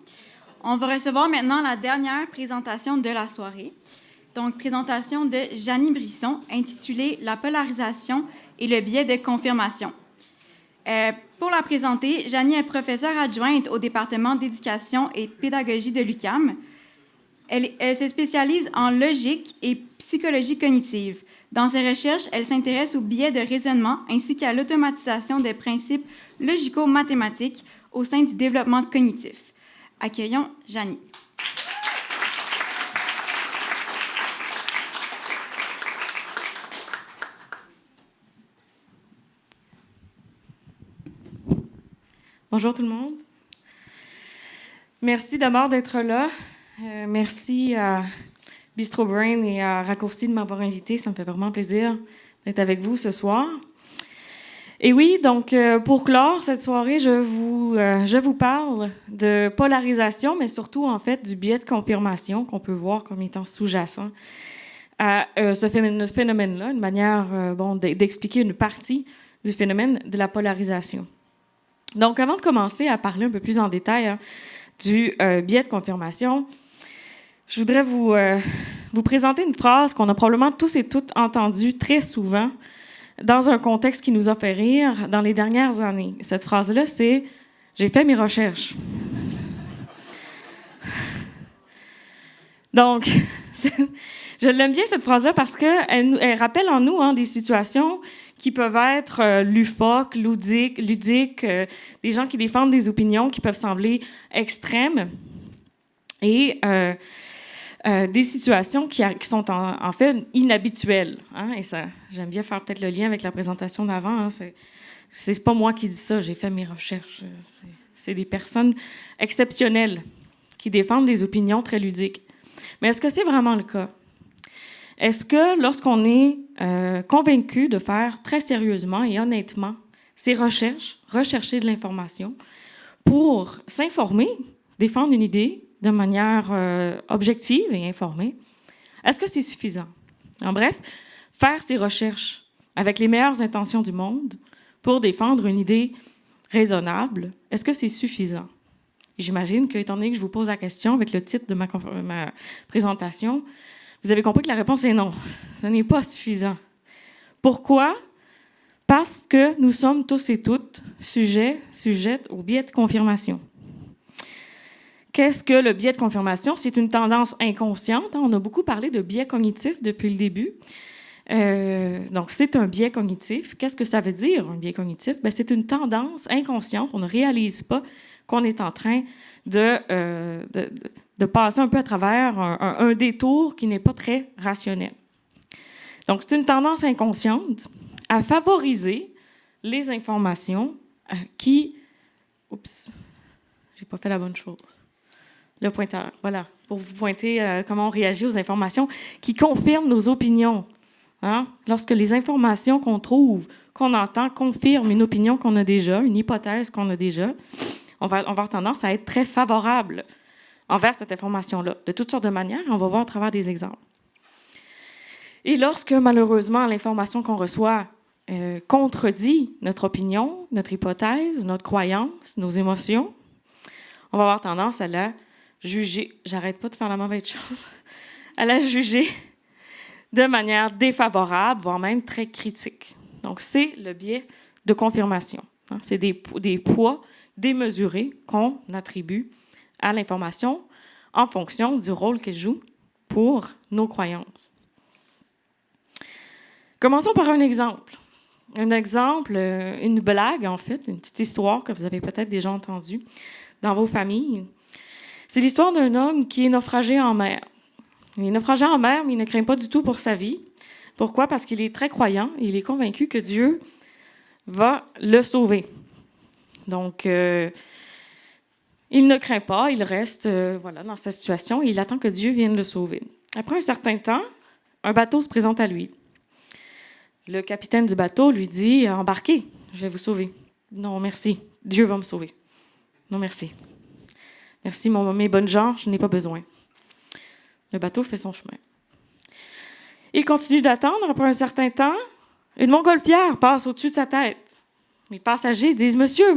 On va recevoir maintenant la dernière présentation de la soirée. Donc, présentation de Janie Brisson, intitulée « La polarisation et le biais de confirmation ». Pour la présenter, Janie est professeure adjointe au département d'éducation et de pédagogie de l'UQAM. Elle se spécialise en logique et psychologie cognitive. Dans ses recherches, elle s'intéresse aux biais de raisonnement ainsi qu'à l'automatisation des principes logico-mathématiques au sein du développement cognitif. Accueillons Janie. Bonjour tout le monde. Merci d'abord d'être là. Merci à Bistro Brain et à Raccourci de m'avoir invité. Ça me fait vraiment plaisir d'être avec vous ce soir. Et oui, donc pour clore cette soirée, je vous parle de polarisation, mais surtout en fait du biais de confirmation qu'on peut voir comme étant sous-jacent à ce phénomène-là, une manière d'expliquer une partie du phénomène de la polarisation. Donc, avant de commencer à parler un peu plus en détail du biais de confirmation, je voudrais vous présenter une phrase qu'on a probablement tous et toutes entendue très souvent dans un contexte qui nous a fait rire dans les dernières années. Cette phrase-là, c'est « J'ai fait mes recherches ». Donc, je l'aime bien cette phrase-là parce qu'elle rappelle en nous des situations qui peuvent être ludiques, des gens qui défendent des opinions qui peuvent sembler extrêmes et des situations qui sont en fait inhabituelles. Et ça, j'aime bien faire peut-être le lien avec la présentation d'avant. C'est pas moi qui dis ça, j'ai fait mes recherches. C'est des personnes exceptionnelles qui défendent des opinions très ludiques. Mais est-ce que c'est vraiment le cas? Est-ce que lorsqu'on est convaincu de faire très sérieusement et honnêtement ses recherches, rechercher de l'information pour s'informer, défendre une idée de manière objective et informée, est-ce que c'est suffisant? En bref, faire ses recherches avec les meilleures intentions du monde pour défendre une idée raisonnable, est-ce que c'est suffisant? J'imagine que, étant donné que je vous pose la question avec le titre de ma présentation, vous avez compris que la réponse est non. Ce n'est pas suffisant. Pourquoi? Parce que nous sommes tous et toutes sujettes au biais de confirmation. Qu'est-ce que le biais de confirmation? C'est une tendance inconsciente. On a beaucoup parlé de biais cognitif depuis le début. Donc, c'est un biais cognitif. Qu'est-ce que ça veut dire, un biais cognitif? Bien, c'est une tendance inconsciente. On ne réalise pas qu'on est en train de passer un peu à travers un détour qui n'est pas très rationnel. Donc, c'est une tendance inconsciente à favoriser les informations qui... Oups, j'ai pas fait la bonne chose. Le pointeur, voilà, pour vous pointer comment on réagit aux informations qui confirment nos opinions. Lorsque les informations qu'on trouve, qu'on entend, confirment une opinion qu'on a déjà, une hypothèse qu'on a déjà, on va avoir tendance à être très favorable envers cette information-là, de toutes sortes de manières, et on va voir à travers des exemples. Et lorsque, malheureusement, l'information qu'on reçoit contredit notre opinion, notre hypothèse, notre croyance, nos émotions, on va avoir tendance à la juger. J'arrête pas de faire la mauvaise chose. À la juger de manière défavorable, voire même très critique. Donc, c'est le biais de confirmation. C'est des poids démesurés qu'on attribue à l'information en fonction du rôle qu'elle joue pour nos croyances. Commençons par un exemple. Un exemple, une blague, en fait, une petite histoire que vous avez peut-être déjà entendue dans vos familles. C'est l'histoire d'un homme qui est naufragé en mer. Il est naufragé en mer, mais il ne craint pas du tout pour sa vie. Pourquoi? Parce qu'il est très croyant et il est convaincu que Dieu va le sauver. Donc, il ne craint pas, il reste dans sa situation et il attend que Dieu vienne le sauver. Après un certain temps, un bateau se présente à lui. Le capitaine du bateau lui dit « Embarquez, je vais vous sauver. » « Non, merci. Dieu va me sauver. »« Non, merci. Merci, mes bonnes gens, je n'ai pas besoin. » Le bateau fait son chemin. Il continue d'attendre. Après un certain temps, une montgolfière passe au-dessus de sa tête. Les passagers disent « Monsieur,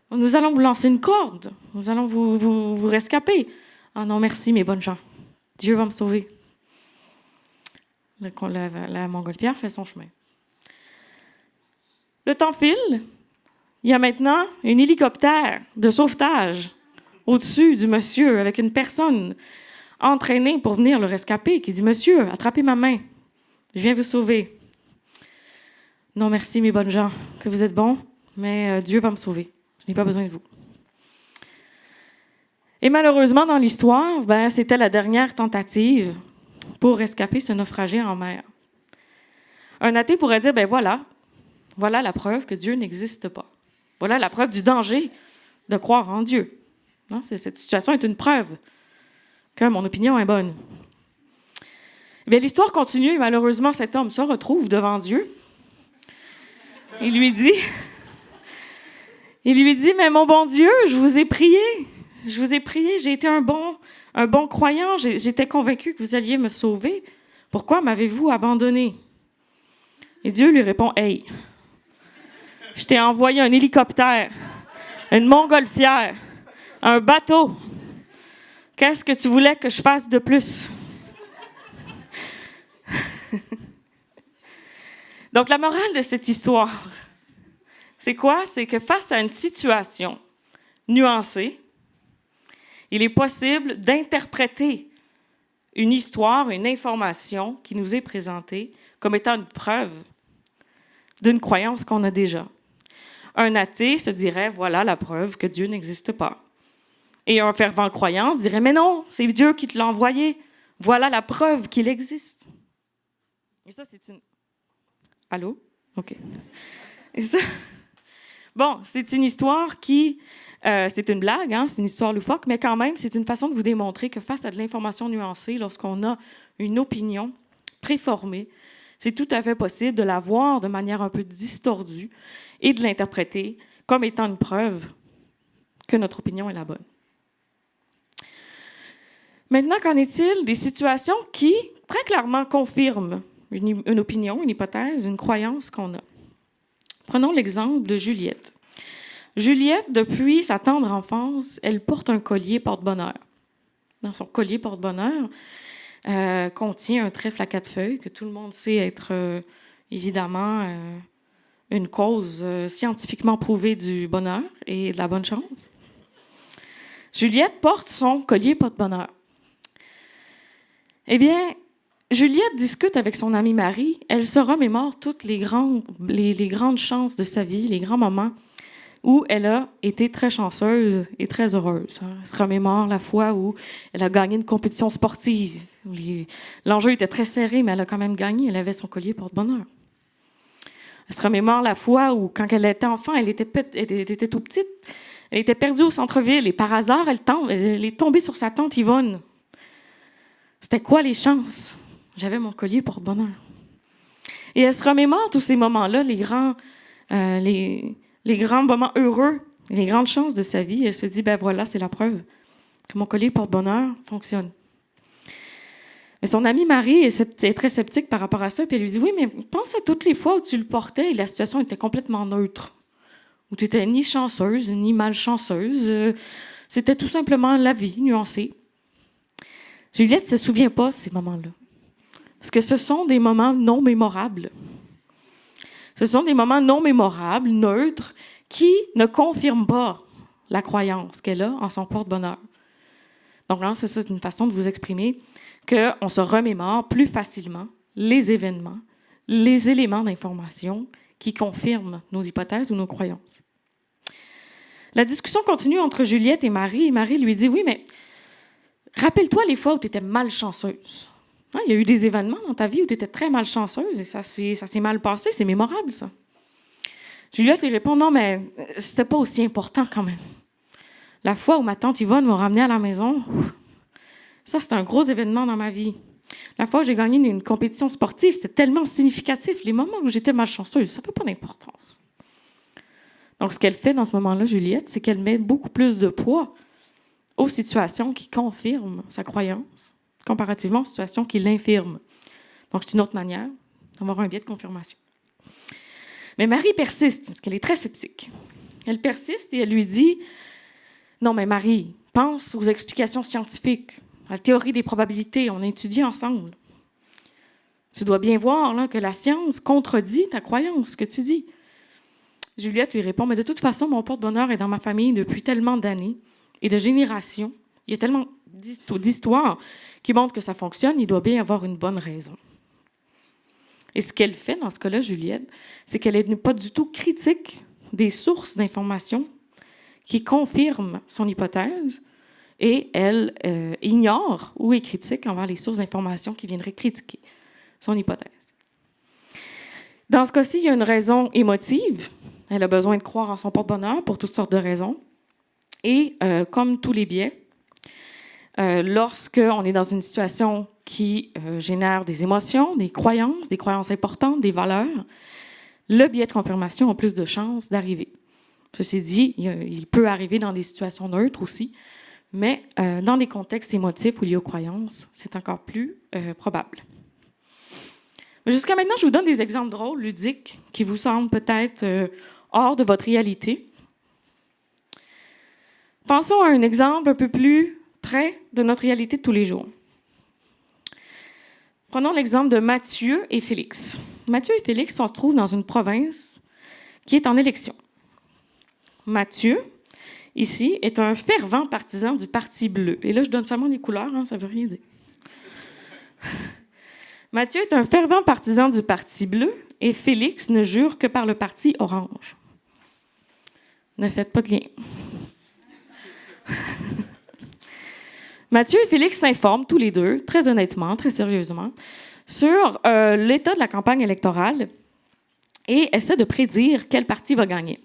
nous allons vous lancer une corde. Nous allons vous rescaper. »« Ah non, merci, mes bonnes gens. Dieu va me sauver. » La montgolfière fait son chemin. Le temps file. Il y a maintenant un hélicoptère de sauvetage au-dessus du monsieur avec une personne entraînée pour venir le rescaper qui dit « Monsieur, attrapez ma main. Je viens vous sauver. » « Non, merci, mes bonnes gens, que vous êtes bons, mais Dieu va me sauver. Je n'ai pas besoin de vous. » Et malheureusement, dans l'histoire, c'était la dernière tentative pour rescaper ce naufragé en mer. Un athée pourrait dire, voilà la preuve que Dieu n'existe pas. Voilà la preuve du danger de croire en Dieu. Non, cette situation est une preuve que mon opinion est bonne. Eh bien, l'histoire continue et malheureusement, cet homme se retrouve devant Dieu. Il lui dit, mais mon bon Dieu, je vous ai prié, j'ai été un bon croyant, j'étais convaincu que vous alliez me sauver. Pourquoi m'avez-vous abandonné? Et Dieu lui répond, hey, je t'ai envoyé un hélicoptère, une montgolfière, un bateau. Qu'est-ce que tu voulais que je fasse de plus? Donc, la morale de cette histoire, c'est quoi? C'est que face à une situation nuancée, il est possible d'interpréter une histoire, une information qui nous est présentée comme étant une preuve d'une croyance qu'on a déjà. Un athée se dirait, voilà la preuve que Dieu n'existe pas. Et un fervent croyant dirait, mais non, c'est Dieu qui te l'a envoyé. Voilà la preuve qu'il existe. Et ça, c'est une... Allô? OK. Et ça... Bon, c'est une histoire qui... c'est une blague, hein? C'est une histoire loufoque, mais quand même, c'est une façon de vous démontrer que face à de l'information nuancée, lorsqu'on a une opinion préformée, c'est tout à fait possible de la voir de manière un peu distordue et de l'interpréter comme étant une preuve que notre opinion est la bonne. Maintenant, qu'en est-il des situations qui, très clairement, confirment une opinion, une hypothèse, une croyance qu'on a? Prenons l'exemple de Juliette. Juliette, depuis sa tendre enfance, elle porte un collier porte-bonheur. Dans son collier porte-bonheur contient un trèfle à 4 feuilles que tout le monde sait être, évidemment, une cause scientifiquement prouvée du bonheur et de la bonne chance. Juliette porte son collier porte-bonheur. Eh bien, Juliette discute avec son amie Marie. Elle se remémore toutes les grandes chances de sa vie, les grands moments où elle a été très chanceuse et très heureuse. Elle se remémore la fois où elle a gagné une compétition sportive. L'enjeu était très serré, mais elle a quand même gagné. Elle avait son collier porte-bonheur. Elle se remémore la fois où, quand elle était enfant, elle était tout petite. Elle était perdue au centre-ville et par hasard, elle est tombée sur sa tante Yvonne. C'était quoi les chances? J'avais mon collier porte-bonheur. Et elle se remémore tous ces moments-là, les grands moments heureux, les grandes chances de sa vie. Elle se dit, voilà, c'est la preuve que mon collier porte-bonheur fonctionne. Mais son amie Marie est très sceptique par rapport à ça, puis elle lui dit, oui, mais pense à toutes les fois où tu le portais et la situation était complètement neutre, où tu n'étais ni chanceuse, ni malchanceuse. C'était tout simplement la vie nuancée. Juliette ne se souvient pas de ces moments-là. Parce que ce sont des moments non mémorables. Ce sont des moments non mémorables, neutres, qui ne confirment pas la croyance qu'elle a en son porte-bonheur. Donc là, c'est une façon de vous exprimer qu'on se remémore plus facilement les événements, les éléments d'information qui confirment nos hypothèses ou nos croyances. La discussion continue entre Juliette et Marie lui dit, oui, mais rappelle-toi les fois où tu étais malchanceuse. Hein, il y a eu des événements dans ta vie où tu étais très malchanceuse et ça s'est mal passé, c'est mémorable, ça. Juliette lui répond, non, mais c'était pas aussi important quand même. La fois où ma tante Yvonne m'a ramenée à la maison, ça, c'était un gros événement dans ma vie. La fois où j'ai gagné une compétition sportive, c'était tellement significatif. Les moments où j'étais malchanceuse, ça n'a pas d'importance. Donc, ce qu'elle fait dans ce moment-là, Juliette, c'est qu'elle met beaucoup plus de poids aux situations qui confirment sa croyance, comparativement aux situations qui l'infirment. Donc, c'est une autre manière d'avoir un biais de confirmation. Mais Marie persiste, parce qu'elle est très sceptique. Elle persiste et elle lui dit, non, mais Marie, pense aux explications scientifiques, à la théorie des probabilités, on a étudié ensemble. Tu dois bien voir là, que la science contredit ta croyance, ce que tu dis. Juliette lui répond, mais de toute façon, mon porte-bonheur est dans ma famille depuis tellement d'années et de générations. Il y a tellement d'histoires qui montrent que ça fonctionne, il doit bien y avoir une bonne raison. Et ce qu'elle fait dans ce cas-là, Juliette, c'est qu'elle n'est pas du tout critique des sources d'informations qui confirment son hypothèse et elle ignore ou est critique envers les sources d'informations qui viendraient critiquer son hypothèse. Dans ce cas-ci, il y a une raison émotive. Elle a besoin de croire en son porte-bonheur pour toutes sortes de raisons. Et comme tous les biais, lorsqu'on est dans une situation qui génère des émotions, des croyances importantes, des valeurs, le biais de confirmation a plus de chances d'arriver. Ceci dit, il peut arriver dans des situations neutres aussi, mais dans des contextes émotifs ou liés aux croyances, c'est encore plus probable. Mais jusqu'à maintenant, je vous donne des exemples drôles, ludiques, qui vous semblent peut-être hors de votre réalité. Pensons à un exemple un peu plus près de notre réalité de tous les jours. Prenons l'exemple de Mathieu et Félix. Mathieu et Félix se trouvent dans une province qui est en élection. Mathieu, ici, est un fervent partisan du Parti bleu. Et là, je donne seulement les couleurs, ça ne veut rien dire. Mathieu est un fervent partisan du Parti bleu et Félix ne jure que par le Parti orange. Ne faites pas de lien. Mathieu et Félix s'informent tous les deux, très honnêtement, très sérieusement, sur l'état de la campagne électorale et essaient de prédire quel parti va gagner.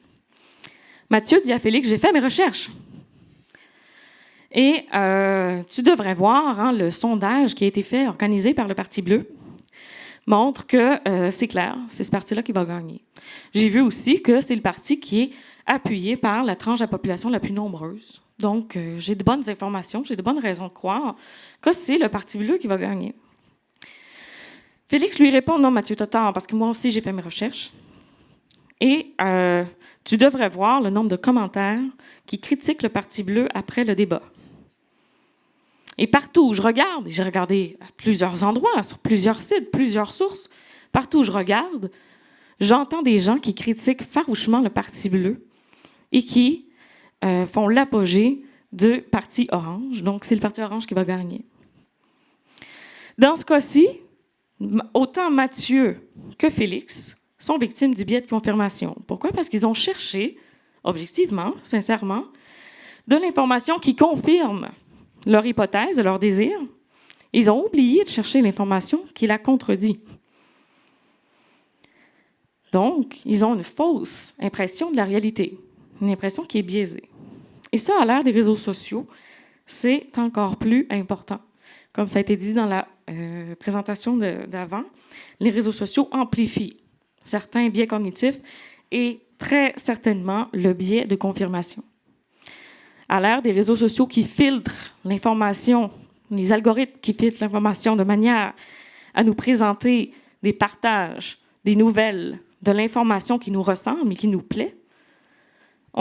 Mathieu dit à Félix, j'ai fait mes recherches. Et tu devrais voir, le sondage qui a été fait, organisé par le Parti bleu, montre que c'est clair, c'est ce parti-là qui va gagner. J'ai vu aussi que c'est le parti qui est appuyé par la tranche de la population la plus nombreuse. Donc, j'ai de bonnes informations, j'ai de bonnes raisons de croire que c'est le Parti bleu qui va gagner. Félix lui répond, non, Mathieu, t'as tort, parce que moi aussi, j'ai fait mes recherches. Et tu devrais voir le nombre de commentaires qui critiquent le Parti bleu après le débat. Et partout où je regarde, et j'ai regardé à plusieurs endroits, sur plusieurs sites, plusieurs sources, partout où je regarde, j'entends des gens qui critiquent farouchement le Parti bleu et qui font l'apogée du Parti orange. Donc, c'est le Parti orange qui va gagner. Dans ce cas-ci, autant Mathieu que Félix sont victimes du biais de confirmation. Pourquoi? Parce qu'ils ont cherché, objectivement, sincèrement, de l'information qui confirme leur hypothèse, leur désir. Ils ont oublié de chercher l'information qui la contredit. Donc, ils ont une fausse impression de la réalité, une impression qui est biaisée. Et ça, à l'ère des réseaux sociaux, c'est encore plus important. Comme ça a été dit dans la présentation d'avant, les réseaux sociaux amplifient certains biais cognitifs et très certainement le biais de confirmation. À l'ère des réseaux sociaux qui filtrent l'information, les algorithmes qui filtrent l'information de manière à nous présenter des partages, des nouvelles, de l'information qui nous ressemble et qui nous plaît,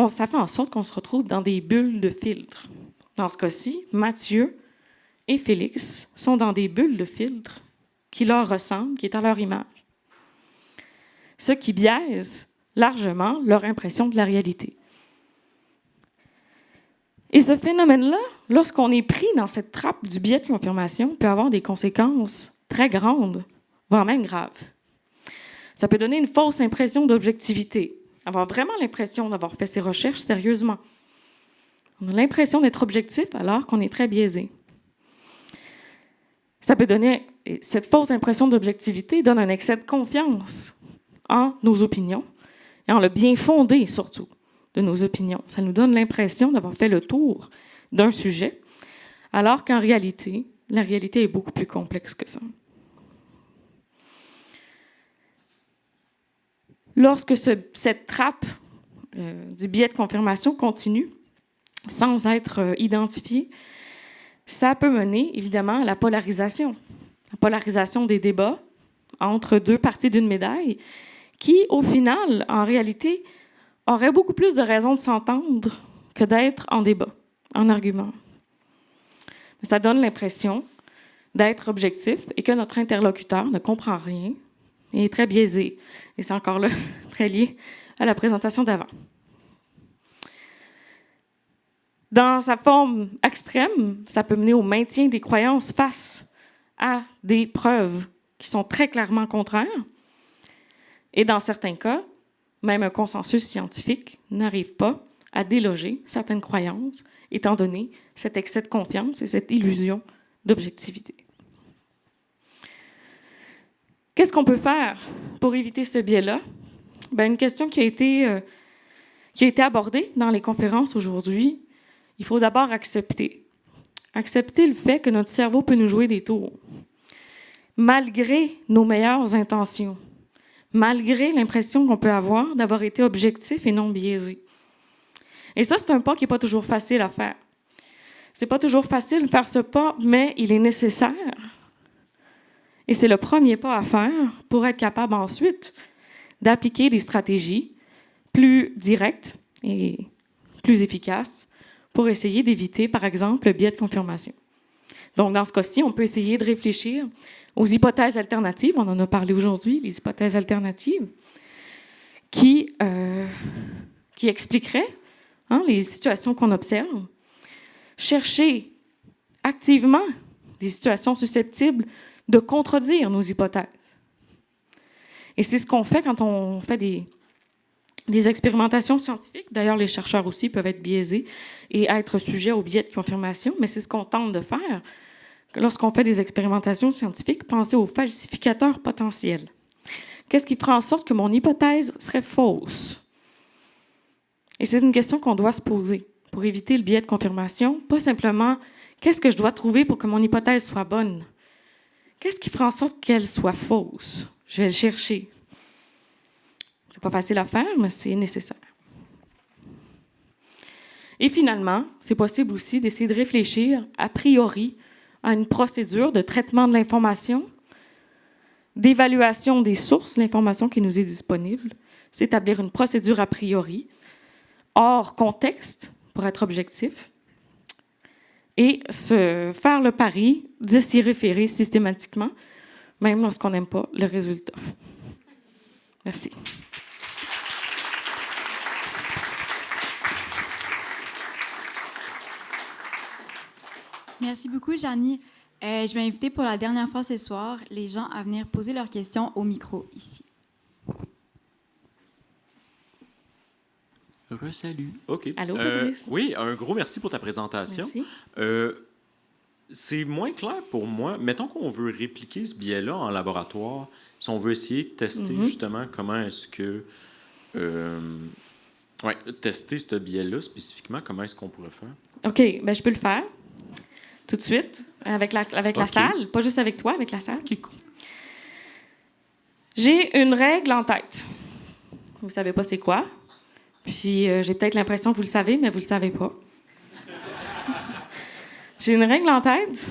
ça fait en sorte qu'on se retrouve dans des bulles de filtre. Dans ce cas-ci, Mathieu et Félix sont dans des bulles de filtre qui leur ressemblent, qui est à leur image. Ce qui biaise largement leur impression de la réalité. Et ce phénomène-là, lorsqu'on est pris dans cette trappe du biais de confirmation, peut avoir des conséquences très grandes, voire même graves. Ça peut donner une fausse impression d'objectivité, avoir vraiment l'impression d'avoir fait ses recherches sérieusement. On a l'impression d'être objectif alors qu'on est très biaisé. Ça peut donner, cette fausse impression d'objectivité donne un excès de confiance en nos opinions et en le bien fondé surtout de nos opinions. Ça nous donne l'impression d'avoir fait le tour d'un sujet, alors qu'en réalité, la réalité est beaucoup plus complexe que ça. Lorsque cette trappe du biais de confirmation continue, sans être identifiée, ça peut mener évidemment à la polarisation des débats entre deux parties d'une médaille, qui, au final, en réalité, auraient beaucoup plus de raisons de s'entendre que d'être en débat, en argument. Ça donne l'impression d'être objectif et que notre interlocuteur ne comprend rien et est très biaisé. Et c'est encore là très lié à la présentation d'avant. Dans sa forme extrême, ça peut mener au maintien des croyances face à des preuves qui sont très clairement contraires. Et dans certains cas, même un consensus scientifique n'arrive pas à déloger certaines croyances, étant donné cet excès de confiance et cette illusion d'objectivité. Qu'est-ce qu'on peut faire pour éviter ce biais-là? Bien, une question qui a été abordée dans les conférences aujourd'hui, il faut d'abord accepter. Accepter le fait que notre cerveau peut nous jouer des tours, malgré nos meilleures intentions, malgré l'impression qu'on peut avoir d'avoir été objectif et non biaisé. Et ça, c'est un pas qui n'est pas toujours facile à faire. C'est pas toujours facile de faire ce pas, mais il est nécessaire. Et c'est le premier pas à faire pour être capable ensuite d'appliquer des stratégies plus directes et plus efficaces pour essayer d'éviter, par exemple, le biais de confirmation. Donc, dans ce cas-ci, on peut essayer de réfléchir aux hypothèses alternatives. On en a parlé aujourd'hui, les hypothèses alternatives, qui expliqueraient les situations qu'on observe. Chercher activement des situations susceptibles de contredire nos hypothèses. Et c'est ce qu'on fait quand on fait des expérimentations scientifiques. D'ailleurs, les chercheurs aussi peuvent être biaisés et être sujets au biais de confirmation, mais c'est ce qu'on tente de faire. Lorsqu'on fait des expérimentations scientifiques, pensez aux falsificateurs potentiels. Qu'est-ce qui fera en sorte que mon hypothèse serait fausse? Et c'est une question qu'on doit se poser pour éviter le biais de confirmation, pas simplement qu'est-ce que je dois trouver pour que mon hypothèse soit bonne? Qu'est-ce qui fera en sorte qu'elle soit fausse? Je vais le chercher. C'est pas facile à faire, mais c'est nécessaire. Et finalement, c'est possible aussi d'essayer de réfléchir a priori à une procédure de traitement de l'information, d'évaluation des sources de l'information qui nous est disponible, c'est établir une procédure a priori, hors contexte, pour être objectif, et se faire le pari de s'y référer systématiquement, même lorsqu'on n'aime pas le résultat. Merci. Merci beaucoup, Janie. Je vais inviter pour la dernière fois ce soir les gens à venir poser leurs questions au micro ici. Re-salut. OK. Allô, Fabrice? Oui, un gros merci pour ta présentation. Merci. C'est moins clair pour moi. Mettons qu'on veut répliquer ce biais-là en laboratoire, si on veut essayer de tester justement comment est-ce que... tester ce biais-là spécifiquement, comment est-ce qu'on pourrait faire? OK, bien, je peux le faire tout de suite avec la salle, pas juste avec toi, avec la salle. OK, cool. J'ai une règle en tête. Vous ne savez pas c'est quoi. Puis j'ai peut-être l'impression que vous le savez, mais vous ne le savez pas. J'ai une règle en tête.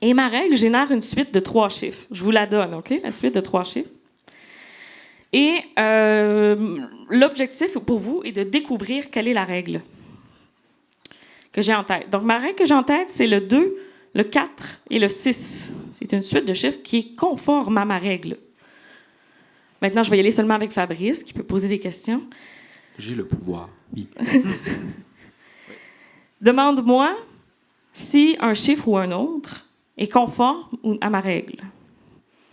Et ma règle génère une suite de 3 chiffres. Je vous la donne, OK? La suite de 3 chiffres. Et l'objectif pour vous est de découvrir quelle est la règle que j'ai en tête. Donc, ma règle que j'ai en tête, c'est le 2, le 4 et le 6. C'est une suite de chiffres qui est conforme à ma règle. Maintenant, je vais y aller seulement avec Fabrice, qui peut poser des questions. J'ai le pouvoir, oui. Demande-moi si un chiffre ou un autre est conforme à ma règle.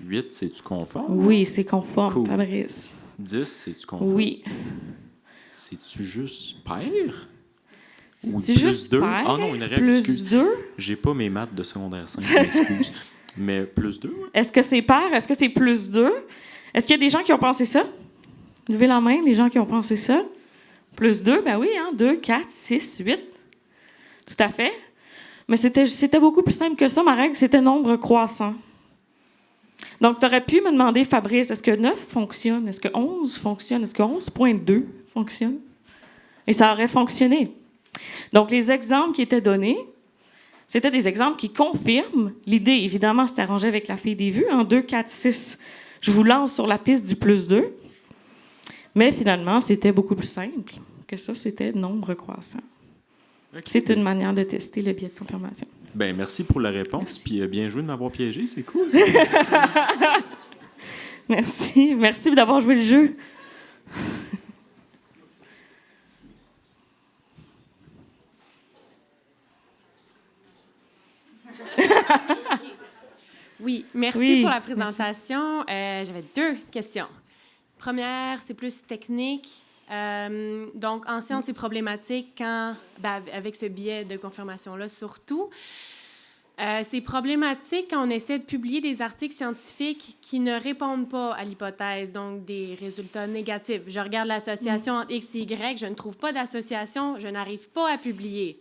8, c'est-tu conforme? Oui, c'est conforme, cool. Fabrice. 10, c'est-tu conforme? Oui. C'est-tu juste pair? Ou C'est plus juste 2? pair, Ah non, une règle, plus excuse. 2. J'ai pas mes maths de secondaire 5, excuse. Mais plus 2, oui. Est-ce que c'est pair? Est-ce que c'est plus 2? Est-ce qu'il y a des gens qui ont pensé ça? Levez la main, les gens qui ont pensé ça. Plus 2, ben oui, 2, 4, 6, 8. Tout à fait. Mais c'était beaucoup plus simple que ça. Ma règle, c'était nombre croissant. Donc, tu aurais pu me demander, Fabrice, est-ce que 9 fonctionne? Est-ce que 11 fonctionne? Est-ce que 11.2 fonctionne? Et ça aurait fonctionné. Donc, les exemples qui étaient donnés, c'était des exemples qui confirment l'idée. Évidemment, c'est arrangé avec la fille des vues. 2, 4, 6. Je vous lance sur la piste du plus 2. Mais finalement, c'était beaucoup plus simple que ça. C'était nombre croissant. Okay. C'est une manière de tester le biais de confirmation. Ben, merci pour la réponse. Puis bien joué de m'avoir piégé, c'est cool. Merci. Merci d'avoir joué le jeu. Oui, merci Oui, pour la présentation. J'avais 2 questions. Première, c'est plus technique. Donc, en sciences et problématiques, avec ce biais de confirmation-là, surtout, c'est problématique quand on essaie de publier des articles scientifiques qui ne répondent pas à l'hypothèse, donc des résultats négatifs. Je regarde l'association entre X et Y, je ne trouve pas d'association, je n'arrive pas à publier.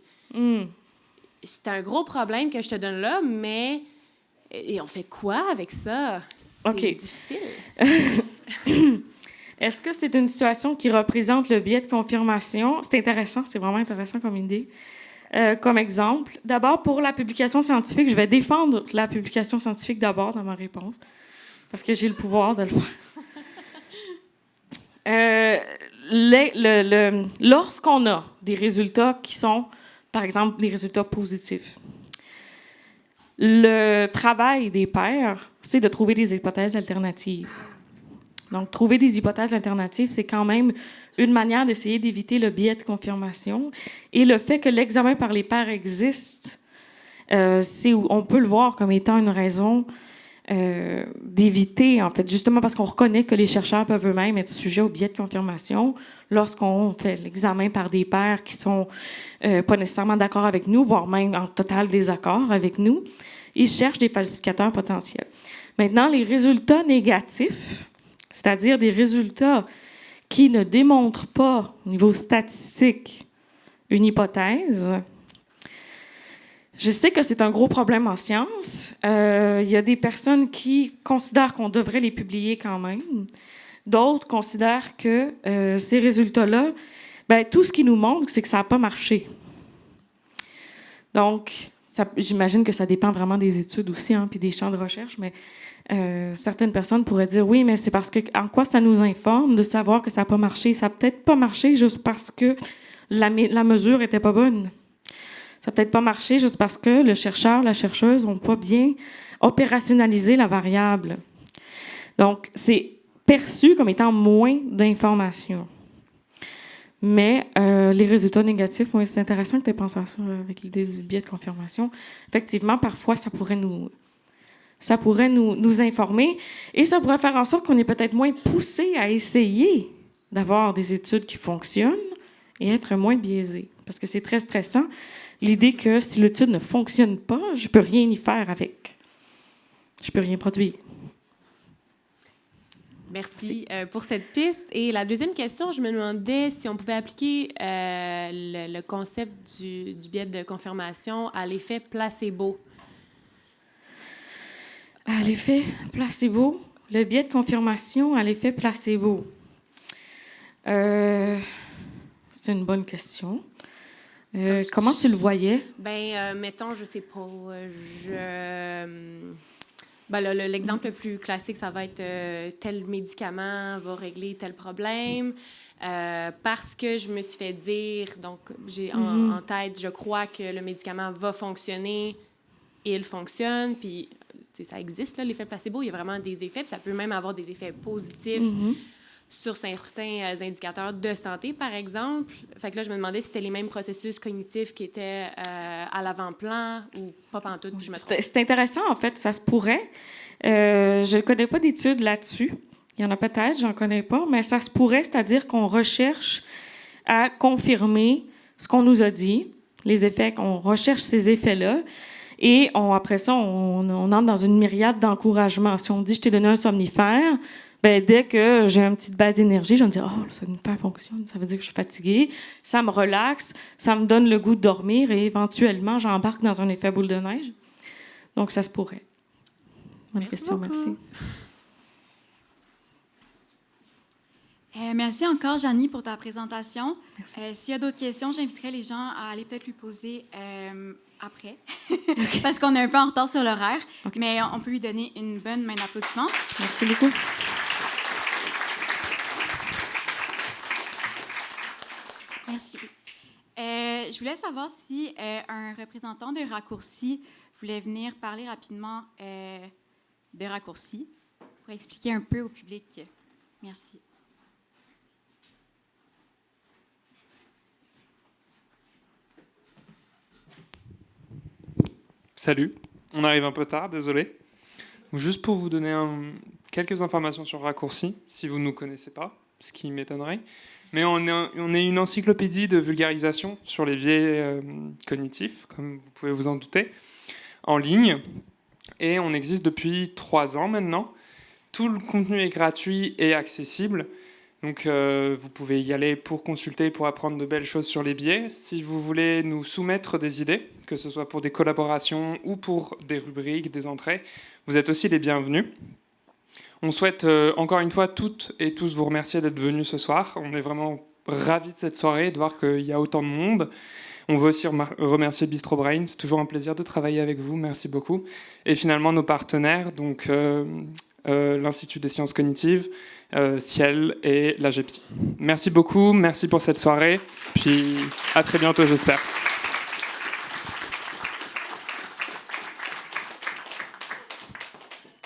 C'est un gros problème que je te donne là, mais et on fait quoi avec ça? C'est difficile. Est-ce que c'est une situation qui représente le biais de confirmation? C'est intéressant, c'est vraiment intéressant comme idée. Comme exemple, d'abord, pour la publication scientifique, je vais défendre la publication scientifique d'abord dans ma réponse, parce que j'ai le pouvoir de le faire. Lorsqu'on a des résultats qui sont, par exemple, des résultats positifs, le travail des pairs, c'est de trouver des hypothèses alternatives. Donc, trouver des hypothèses alternatives, c'est quand même une manière d'essayer d'éviter le biais de confirmation. Et le fait que l'examen par les pairs existe, on peut le voir comme étant une raison d'éviter, en fait, justement parce qu'on reconnaît que les chercheurs peuvent eux-mêmes être sujets au biais de confirmation lorsqu'on fait l'examen par des pairs qui sont pas nécessairement d'accord avec nous, voire même en total désaccord avec nous. Ils cherchent des falsificateurs potentiels. Maintenant, les résultats négatifs, c'est-à-dire des résultats qui ne démontrent pas, au niveau statistique, une hypothèse. Je sais que c'est un gros problème en sciences. Il y a des personnes qui considèrent qu'on devrait les publier quand même. D'autres considèrent que ces résultats-là, tout ce qu'ils nous montrent, c'est que ça n'a pas marché. Donc, j'imagine que ça dépend vraiment des études aussi, puis des champs de recherche, mais certaines personnes pourraient dire oui, mais c'est parce que en quoi ça nous informe de savoir que ça n'a pas marché? Ça n'a peut-être pas marché juste parce que la mesure n'était pas bonne. Ça n'a peut-être pas marché juste parce que le chercheur, la chercheuse n'ont pas bien opérationnalisé la variable. Donc, c'est perçu comme étant moins d'informations. Mais les résultats négatifs, c'est intéressant que tu aies pensé à ça avec l'idée du biais de confirmation. Effectivement, parfois, ça pourrait nous informer et ça pourrait faire en sorte qu'on est peut-être moins poussé à essayer d'avoir des études qui fonctionnent et être moins biaisé. Parce que c'est très stressant, l'idée que si l'étude ne fonctionne pas, je ne peux rien y faire avec. Je ne peux rien produire. Merci pour cette piste. Et la deuxième question, je me demandais si on pouvait appliquer le concept du biais de confirmation à l'effet placebo. À l'effet placebo, le biais de confirmation à l'effet placebo. C'est une bonne question. Comment tu le voyais? Mettons, je sais pas, l'exemple le plus classique, ça va être tel médicament va régler tel problème. Parce que je me suis fait dire, donc j'ai en tête, je crois que le médicament va fonctionner, et il fonctionne, puis ça existe, là, l'effet placebo, il y a vraiment des effets, puis ça peut même avoir des effets positifs sur certains indicateurs de santé, par exemple. Fait que là, je me demandais si c'était les mêmes processus cognitifs qui étaient à l'avant-plan ou pas pantoute, puis je me trompe. C'est intéressant, en fait, ça se pourrait. Je ne connais pas d'études là-dessus. Il y en a peut-être, j'en connais pas, mais ça se pourrait, c'est-à-dire qu'on recherche à confirmer ce qu'on nous a dit, les effets, qu'on recherche ces effets-là, et après ça, on entre dans une myriade d'encouragements. Si on dit « je t'ai donné un somnifère », dès que j'ai une petite base d'énergie, je vais me dire « oh, le somnifère fonctionne, ça veut dire que je suis fatiguée », ça me relaxe, ça me donne le goût de dormir, et éventuellement, j'embarque dans un effet boule de neige. Donc, ça se pourrait. Bonne question, merci. Merci encore, Janie, pour ta présentation. S'il y a d'autres questions, j'inviterai les gens à aller peut-être lui poser après, parce qu'on est un peu en retard sur l'horaire, mais on peut lui donner une bonne main d'applaudissement. Merci beaucoup. Merci. Je voulais savoir si un représentant de Raccourci voulait venir parler rapidement de Raccourci pour expliquer un peu au public. Merci. Salut, on arrive un peu tard, désolé. Juste pour vous donner quelques informations sur Raccourci, si vous ne nous connaissez pas, ce qui m'étonnerait. Mais on est une encyclopédie de vulgarisation sur les biais cognitifs, comme vous pouvez vous en douter, en ligne. Et on existe depuis 3 ans maintenant. Tout le contenu est gratuit et accessible. Donc vous pouvez y aller pour consulter, pour apprendre de belles choses sur les biais. Si vous voulez nous soumettre des idées, que ce soit pour des collaborations ou pour des rubriques, des entrées, vous êtes aussi les bienvenus. On souhaite encore une fois toutes et tous vous remercier d'être venus ce soir. On est vraiment ravis de cette soirée, de voir qu'il y a autant de monde. On veut aussi remercier Bistro Brain. C'est toujours un plaisir de travailler avec vous. Merci beaucoup. Et finalement, nos partenaires, donc l'Institut des sciences cognitives, Ciel et la GEPSI. Merci beaucoup. Merci pour cette soirée. Puis à très bientôt, j'espère.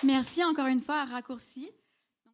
Merci encore une fois à Raccourci.